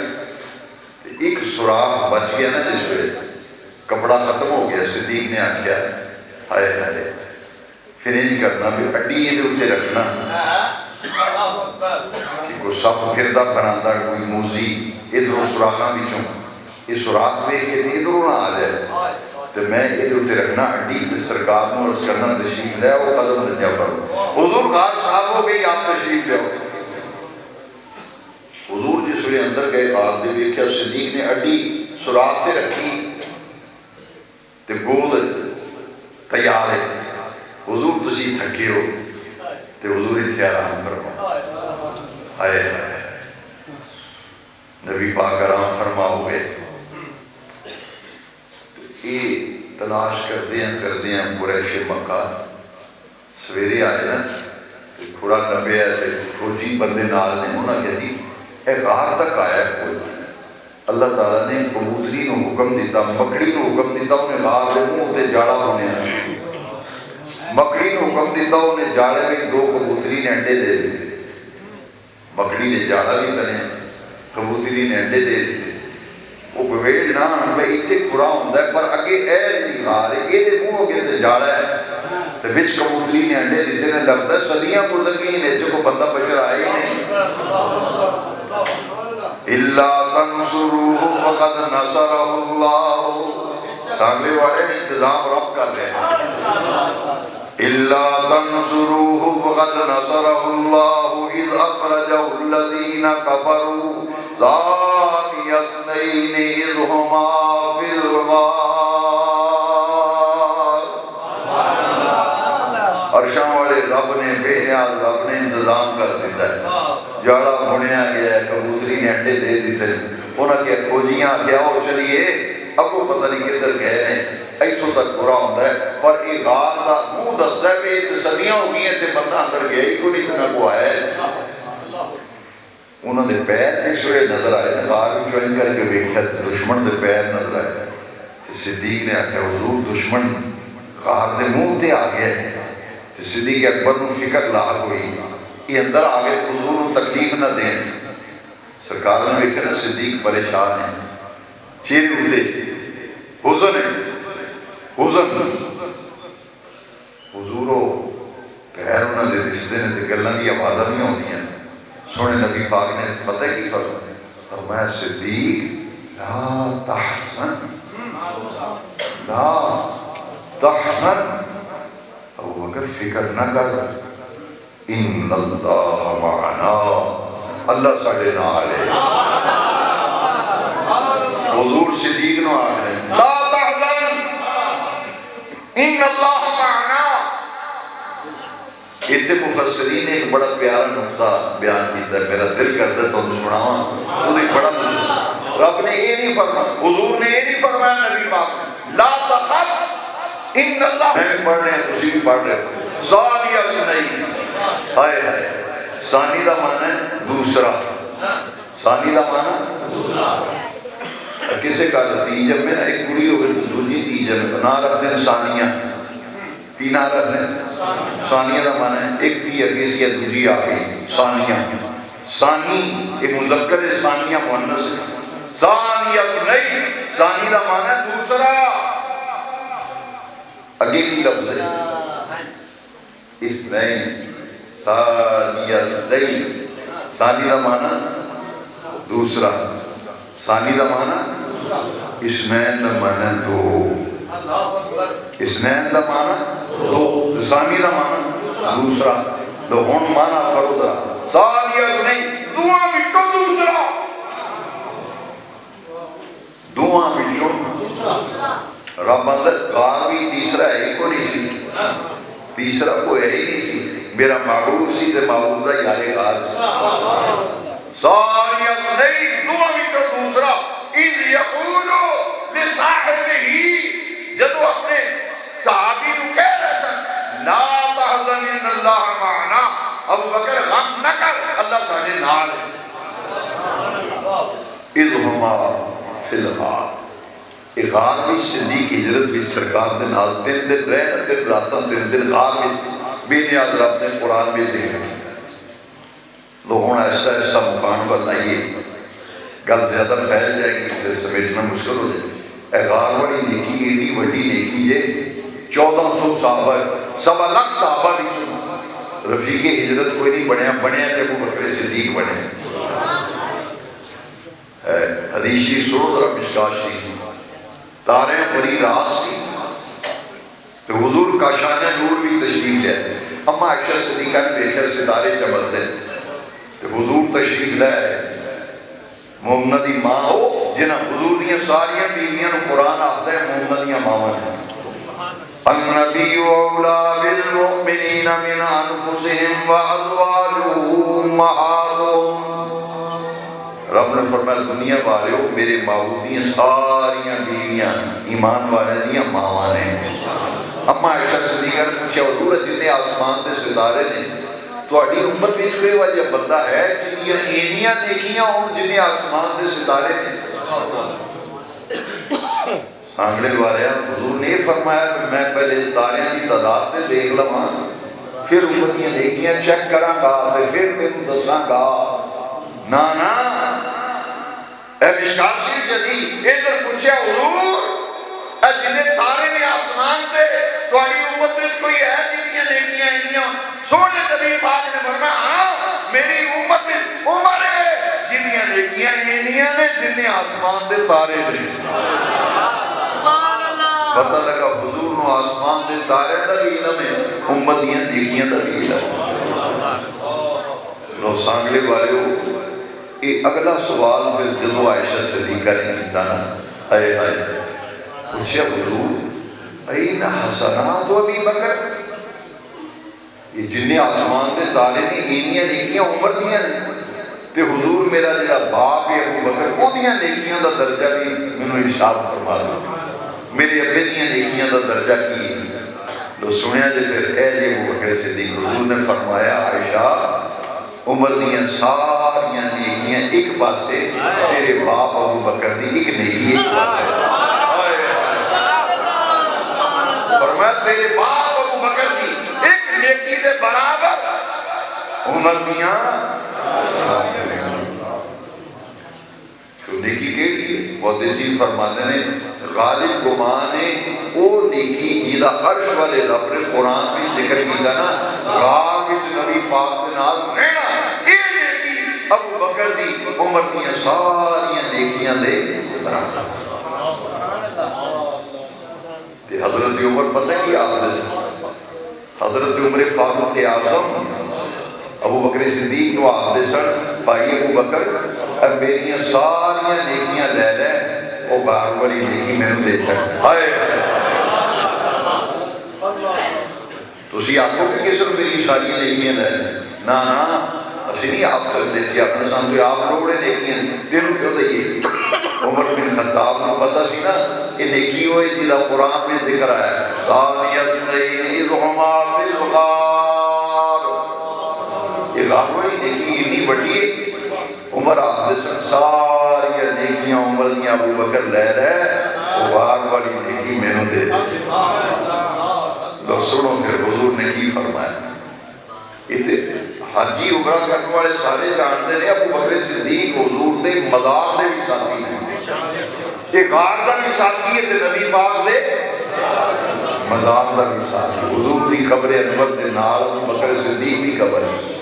ایک سوراخ بچ گیا نا جس ویلے کپڑا ختم ہو گیا. صدیق نے آخیا ہائے ہائے پھر نہیں کرنا بھی اڈی یہ اتنے رکھنا کہ کوئی سپ پھردا پھراندہ کوئی موزی ادھروں سوراخاں بچوں یہ سوراخ ویکھ کے ادھروں نہ آ جائے تو میں یہ اتنے رکھنا اڈی تے سرکار نو عرض کرنا تشریف لے وہ قدم رجا کرو. حضور غار صاحب ہو گئی آپ تشریف لے. حضور جس ویلے اندر گئے غار دے ویکھیا صدیق نے اڈی سوراخ تے رکھی تے گود تیار ہے. حضور تسی تھکے ہو تے حضور اتنے آرام فرما. ہائے ہائے نبی پاک آرام فرما ہوئے. یہ تلاش کردے ہیں قریش مکہ سویرے آئے نا تھوڑا نبے ہے فوجی بندے نال نے انہاں کہتی اے غار تک آیا کوئی. اللہ تعالیٰ نے کبوتری نو حکم دیتا مکڑی نو حکم دیتا انہیں غار دے منہ تے جاڑا ہونے مکڑی نو حکم دیتا انہیں جاڑے میں 2 کبوتری نے انڈے دے دیتے. مکڑی نے جاڑا بھی تنے کبوتری نے انڈے دے دیتے. وہ بویل نہ بھئی اتنے پورا ہوندہ ہے پر اگے اے نہیں غار ہے یہ دے منہ اگے تے جاڑا ہے تو بچ کبوتری نے انڈے دیتے نے لگتا ہے صدیاں گزر گئی ہیں جو کو بندہ بشر آئے ہی نہیں. إِلَّا تَنْصُرُوهُ فَقَدْ نَصَرَهُ اللَّهُ سامنے والے انتظام رب کر رہے ہیں. إِلَّا تَنْصُرُوهُ فَقَدْ نَصَرَهُ اللَّهُ إِذْ أَخْرَجَهُ الَّذِينَ كَفَرُوا ثَانِيَ اثْنَيْنِ إِذْ هُمَا فِي الْغَارِ. عرشاں والے رب نے بے نیاز رب نے انتظام کر دیتا ہے. جاڑا بنیا گیا ہے کبوتری نے انڈے دے دیتے انہاں کہ کھو فوجیاں کیا ہو چلیے اب وہ پتہ نہیں کدھر گئے ہیں ایتھوں تک پورا ہوتا ہے پر یہ غار دا منہ دستا ہے کہ یہ صدیاں ہو گئی ہیں تے بندہ اندر گیا ہی کوئی اتنا کو آیا ہے انہوں نے پیر پچھڑے نظر آئے غار میں جوائن کر کے ویکھیا دشمن دے پیر نظر آئے صدیق نے آکھیا حضور دشمن غار دے منہ تے آ گیا ہے صدیق اکبر نو فکر لاحق ہوئی یہ اندر آگے حضور کو تکلیف نہ دیں سرکار نے ویکھیا نا صدیق پریشان ہے چہرے اتے حزن ہے حزن حضورو پیر انہوں نے دستے نے تے گلاں دی آوازاں نہیں ہوندیاں سونے نبی پاک نے پتہ کی فرمایا صدیق لا تحزن لا تحزن ابو بکر فکر نہ کر ان اللہ معنا اللہ ساڑھے نال ہے حضور صدیق نو آ رہے ہیں لا تحزن ان اللہ معنا اتنے مفسرین نے ایک بڑا پیارا نقطہ بیان کیتا ہے میرا دل کرتا ہے تو سناواں وہ ایک بڑا رب نے یہ نہیں فرمایا حضور نے یہ نہیں فرمایا نبی پاک نے لا تخف ان اللہ میں بھی پڑھ رہے ہیں تسی بھی پڑھ رہے ہو ثانی اثنین ہائے ہائے ثانی دا معنی ہے دوسرا ثانی دا معنی دوسرا کسے کا تیجب میں ایک کڑی ہو گئی دوسری تیجب نہ رکھتے ہیں ثانیہ کی نہ رکھتے ہیں ثانیہ دا معنی ہے ایک تی اگیس یا دوسری آخری ثانیہ ثانی ایک مذکر ہے ثانیہ مؤنث ہے ثانی اثنین ثانی دا معنی ہے دوسرا اگے کی لفظ ہے اثنین ثانی اثنین ثانی دا معنی دوسرا ثانی دا معنی اثنین دا معنی دو اثنین دا معنی دو ثانی دا معنی دوسرا لو ہون معنی کرو دا ثانی اثنین دعا بچو دوسرا دعا بچو رب اندر غار بھی تیسرا ہے کو نہیں سی تیسرا کو ہے ہی نہیں سی میرا معبود سی تے معبود دا یار غار سی ثانی اثنین دعا بچو دوسرا اذ یقولو لصاحبہی جدو اپنے صحابی کو کہہ رہے سن لا تحزن ان اللہ معنا ابو بکر غم نہ کر اللہ سانے نال ہے اذ ہما فی الغار غار بھی صدیق ہجرت بھی سرکار دے نال تین دن رہنا تین راتاں تین دن غار بھی بے نیاز رب نے قرآن میں ذکر لوگوں ایسا ایسا مکان پر لائیے گل زیادہ پھیل جائے گی پھر سمیٹنا مشکل ہو جائے اے غار بڑی نیکی ایڈی وڈی نیکی ہے 1400 صحابہ سوا لاکھ صحابہ بھی چون رفیق ہجرت کوئی نہیں بنیا کہ ابو بکر صدیق بنے حدیث شریف سنو ذرا مشکات شریف تارے بڑی رات سی تو حضور کا شان نور بھی تشریف لے اما عائشہ صدیقہ نے دیکھا ستارے چمکتے تو حضور تشریف لے محمد دی ماں ہو جنہاں حضور دیاں ساریاں بیویاں نو قرآن آتا ہے محمد دیاں ماں نے النبی اولا بالمؤمنین من انفسهم وازواجه امہاتهم رب نے فرمایا دنیا والے ہو میرے معبودیاں ساریاں بیویاں ایمان والے دیاں ماواں نے اما عائشہ صدیقہ نے پوچھا حضور جتنے آسمان دے ستارے نے تہاڈی امت وچ کوئی وجہ بندہ ہے جنیاں اینیاں نیکیاں ہون جنہیں آسمان دے ستارے نے سانگڑے والے حضور نے فرمایا کہ میں پہلے تاریاں دی تعداد تے دیکھ لواں پھر امت دیاں نیکیاں چیک کراں گا تے پھر تینوں دساں گا نا نا اے مشکات شریف جدید ادھر پوچھا حضور اے جنہیں تارے نے آسمان تے تہاڈی امت میں کوئی ہے جنہیں نیکیاں اینیاں سونے نبی پاک نے فرمایا ہاں میری امت میں عمر ہے جنہیں نیکیاں اینیاں نے جنہیں آسمان دے تارے نے پتہ لگا حضور نو آسمان دے تارے دا بھی علم ہے امت دیاں نیکیاں دا بھی علم لو سانگلے والے ہو یہ اگلا سوال پھر جدو عائشہ صدیقہ نے کیتا نا اے آئے پوچھا حضور این حسنات و ابی بکر یہ جنہیں آسمان دے تارے نے اینیاں نیکیاں عمر دیاں نے تے حضور میرا جڑا باپ ہے ابو بکر اودیاں نیکیاں دا درجہ بھی مینوں ارشاد فرما دو، میرے ابے دیاں نیکیاں دا درجہ کی ہے؟ لو سنیا جے پھر اے جے ابو بکر صدیق حضور نے فرمایا عائشہ عمر دیاں ساریاں نیکیاں ایک پاسے، تیرے باپ ابو بکر دی ایک نیکی ایک پاسے۔ فرمایا تیرے باپ ابو بکر دی ایک نیکی دے برابر عمر دیاں تو نیکی کیڑی ہے؟ محدثین فرماتے ہیں غالب گمان ہے وہ نیکی جیدہ عرش والے رب نے قرآن بھی ذکر کیتا نا، غار اس نبی پاک دے نال رہنا، یہ نیکی ابو بکر دی عمر دیاں ساریاں نیکیاں دے برابر۔ تے حضرت عمر پتہ کی آخر سے حضرت عمر فاروق اعظم ابو بکر صدیق تو آخر سن بھائی ابو بکر اب میریاں ساریاں نیکیاں لے لے وہ بار والی نیکی میں نے دے سکتا ہے۔ تو اسی آپ کو کہ کس میری ساریاں نیکیاں لے لے نا نا اسی نہیں آپ سکتے سی اپنے سامنے آپ لوگے نیکیاں تینوں کیوں دئیے؟ عمر بن خطاب کو پتہ سی نا یہ نیکی ہوئے جیدہ قرآن میں ذکر آیا ثانی اثنین اذ ہما فی الغار، یہ غار والی نیکی اتنی بڑی ہے۔ عمر آخر سن ساری نیکیاں عمر دیاں ابو بکر لے رہے وہ غار والی نیکی میں نے دے لوگ سنو پھر حضور نے کی فرمایا۔ حجی عمرہ کرنے والے سارے جانتے ہیں ابو بکر صدیق حضور دے مزار دے بھی ساتھی ہیں، یہ غار دا بھی ساتھی ہے تے نبی پاک دے مزار دا بھی ساتھی، حضور دی قبر انور دے نال ابو بکر صدیق بھی قبر ہے۔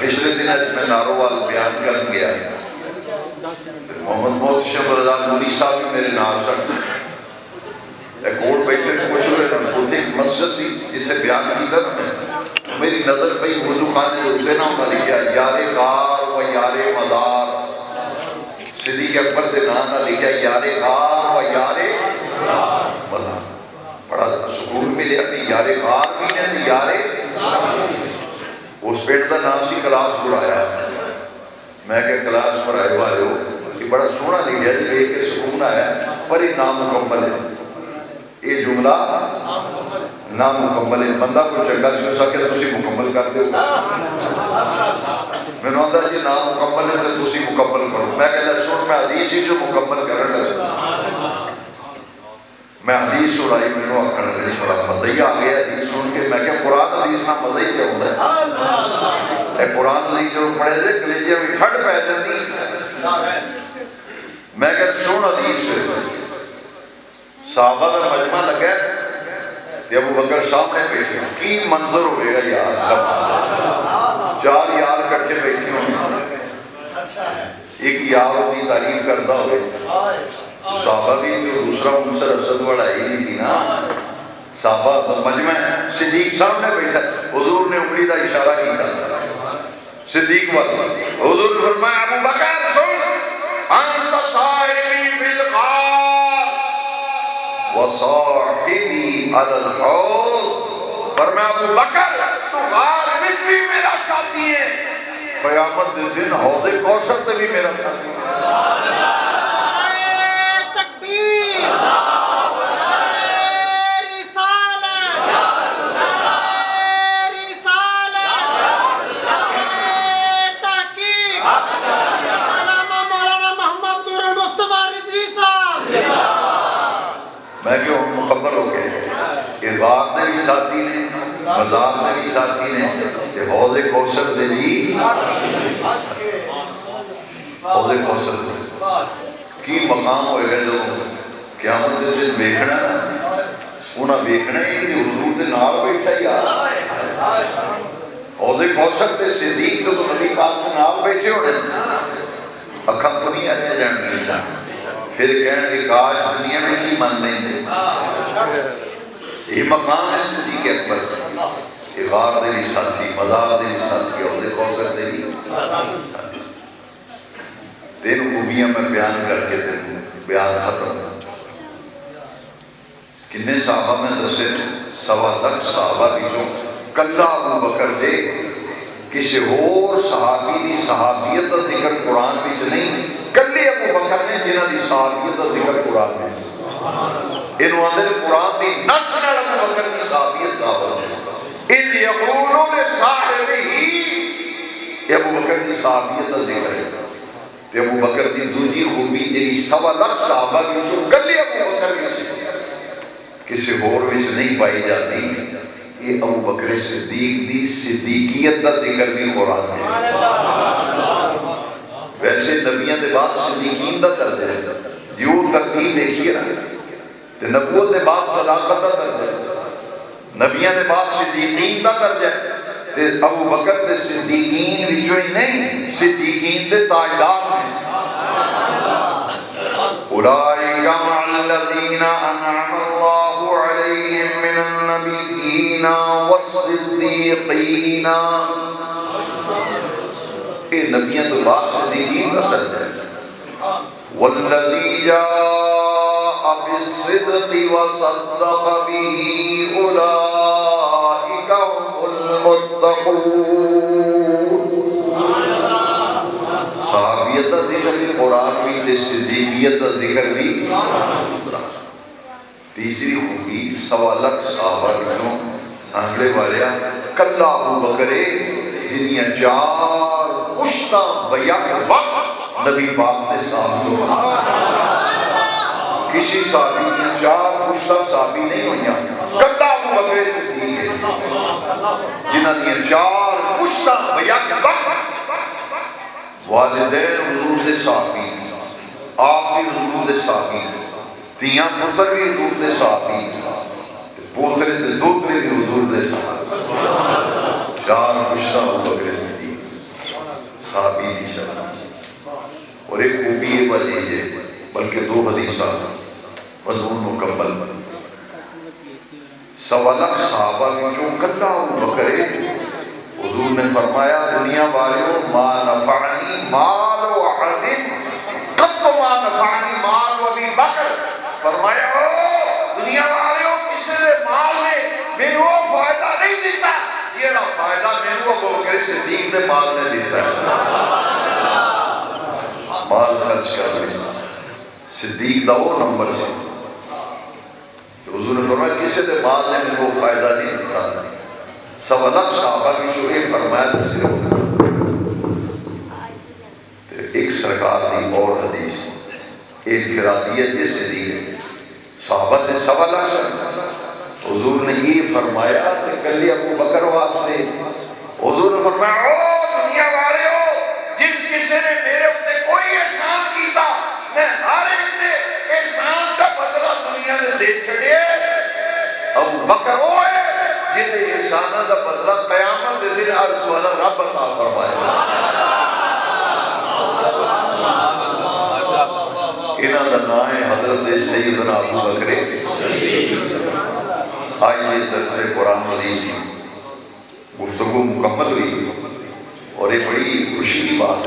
پچھلے دن میں ناروال بیان کر گیا محمد محتشم رضا نوری صاحب بھی میرے نام سن ایک اور بیٹھے کچھ ہوئے ہوتے مسجد سی جس سے بیان کی تھا میری نظر پئی وضو خانے ہوتے نہ ہونا لکھا یار غار و یار مزار، صدیق اکبر دے نام نہ لکھا یار غار و یار مزار، بڑا سکون ملے اپنی یار غار بھی نہیں یار اس پیٹ کا نام سی کلاس پڑھایا، میں کہ کلاس پڑھائے والے ہو یہ بڑا سونا لکھا جی دیکھ کے سکون آیا پر یہ نامکمل ہے، یہ جملہ نامکمل ہے، بندہ کوئی چنگا سی ہو سکے تو اسی مکمل کر دے میں نے آتا جی نامکمل ہے تو اسی مکمل کرو، میں کہتا سن میں حدیث ہی جو مکمل کرنے لگا میں حدیث سنائی میں نے آکھنا لگا جی بڑا مزہ ہی آ گیا حدیث سن کے، میں کہ قرآن حدیث نہ مزہ ہی کیا ہوتا ہے، اے قرآن حدیث جو پڑھے تھے کلیجے میں کھڑ پہ جاتی، میں کہ سن حدیث پہ صحابہ کا مجمع لگا کہ ابو بکر سامنے بیٹھے کی منظر ہوئے گا یار، چار یار کٹھے بیٹھے ہوں ایک یار کی تعریف کرتا ہوئے صحابہ بھی جو دوسرا منصر اسد والا ہی نہیں سی نا، صحابہ مجمع صدیق سامنے بیٹھا حضور نے انگلی کا اشارہ کیا صدیق والا، حضور نے فرمایا ابو بکر سن انت صاحبی بالغار وصاحبی علی الحوض، فرمایا ابو بکر تو غار میں بھی میرا ساتھی ہے، قیامت دن حوض کوثر تے بھی میرا ساتھی ہے۔ میں کہ ہم مکمل ہو گئے کہ غار نے بھی ساتھی نے مزار نے بھی ساتھی نے کہ حوض کوثر دے بھی حوض کوثر دے کی مقام ہوئے گا جو قیامت دے دن بیکھنا نا انہاں بیکھنا ہی کہ حضور دے نال بیٹھا یار حوض کوثر دے صدیق تو نبی پاک دے نال بیٹھے ہونے اکھاں کو نہیں آنے جان نہیں پھر کہنے کہ کاش دنیا میں اسی من نہیں دے، یہ مقام ہے صدیق اکبر کہ غار دے بھی ساتھی مزار دے بھی ساتھی عہدے کوثر دے بھی ساتھی، تین خوبیاں میں بیان کر کے تین بیان ختم، کنے صحابہ میں دسے 1.25 صحابہ بھی جو کلہ ابو بکر دے کسی اور صحابی دی صحابیت کا ذکر قرآن میں نہیں، کلے ابو بکر نے جنہاں دی صحابیت کا ذکر قرآن میں انہوں آدھے قرآن دی نص نال ابو بکر دی صحابیت ثابت ہے۔ اذ یقولوا لصاحبہ، ابو بکر دی صحابیت کا ذکر ہے۔ تے ابو بکر دی دوجی خوبی جی سوا لاکھ صحابہ کی کلے ابو بکر میں کسی اور وچ نہیں پائی جاتی۔ یہ ابو بکر صدیق دی صدیقیت کا ذکر بھی قرآن میں۔ ویسے نبیوں کے بعد صدیقین کا درجہ ہے، جو ترتیب دیکھیے نا، تے نبوت کے بعد صداقت کا درجہ ہے، نبیوں کے بعد صدیقین کا درجہ ہے، تے ابو بکر تے صدیقین وچوں ہی نہیں، صدیقین دے تاجدار ہیں۔ اولئک مع الذین انعم اللہ علیہم من النبیین والصدیقین، یہ نبیوں تو بعد صدیقین کا درجہ ہے۔ والذی جاء بالصدق وصدق به اولئک هم المتقون۔ صحابیت کا ذکر بھی قرآن میں تے صدیقیت کا ذکر بھی۔ تیسری خوبی سوا لاکھ صحابہ کیوں سانگلے والیا کلا ابو بکرے جنیاں چار پشتاں بیک وقت نبی پاک نے ساتھ لو، کسی صحابی کی چار پشتاں صحابی نہیں ہوئیاں، کلا ابو بکر صدیق ہے جنہاں دیاں چار پشتاں بیک وقت، والدین حضور دے صحابی، آپ بھی حضور دے صحابی، تیاں پتر بھی حضور دے صحابی، پوترے دے دوترے بھی حضور دے صحابی، چار پشتاں ابو بکر صدیق صحابی دی شرح۔ اور ایک خوبی یہ وجہ ہے بلکہ دو حدیثہ مضمون مکمل سوا لاکھ صحابہ کی جو کلا ابو بکر، حضور نے فرمایا دنیا والیوں ما نفعنی مال و احد قط ما نفعنی مال و ابی بکر، فرمایا او دنیا والیوں کسی دے مال نے میں وہ فائدہ نہیں دیتا یہ فائدہ میں وہ ابو بکر صدیق دے مال نے دیتا ہے۔ مال خرچ کر رہی صدیق دا وہ نمبر سے، حضور نے فرمایا کسی دے مال نے میں وہ فائدہ نہیں دیتا۔ سوا لاکھ صحابہ کی جو ایک فرمایا تو صرف ایک سرکار دی اور حدیث ایک فرادیت جیسے دی ہے صحابہ تے سوا لاکھ، حضور نے یہ فرمایا کہ کلی ابو بکر واسطے، حضور نے فرمایا او دنیا والے ہو جس کسی نے میرے اوپر کوئی احسان کیتا میں ہر ایک دے احسان کا بدلہ دنیا میں دے چھڑے، ابو بکر ہوئے جنہیں احسانہ دا بدلہ قیامت دے دن عرص والا رب عطا فرمائے۔ انہاں دا نام ہے حضرت سیدنا ابو بکر۔ آئیے درس قرآن حدیث گفتگو مکمل ہوئی اور ایک بڑی خوشی کی بات ہے۔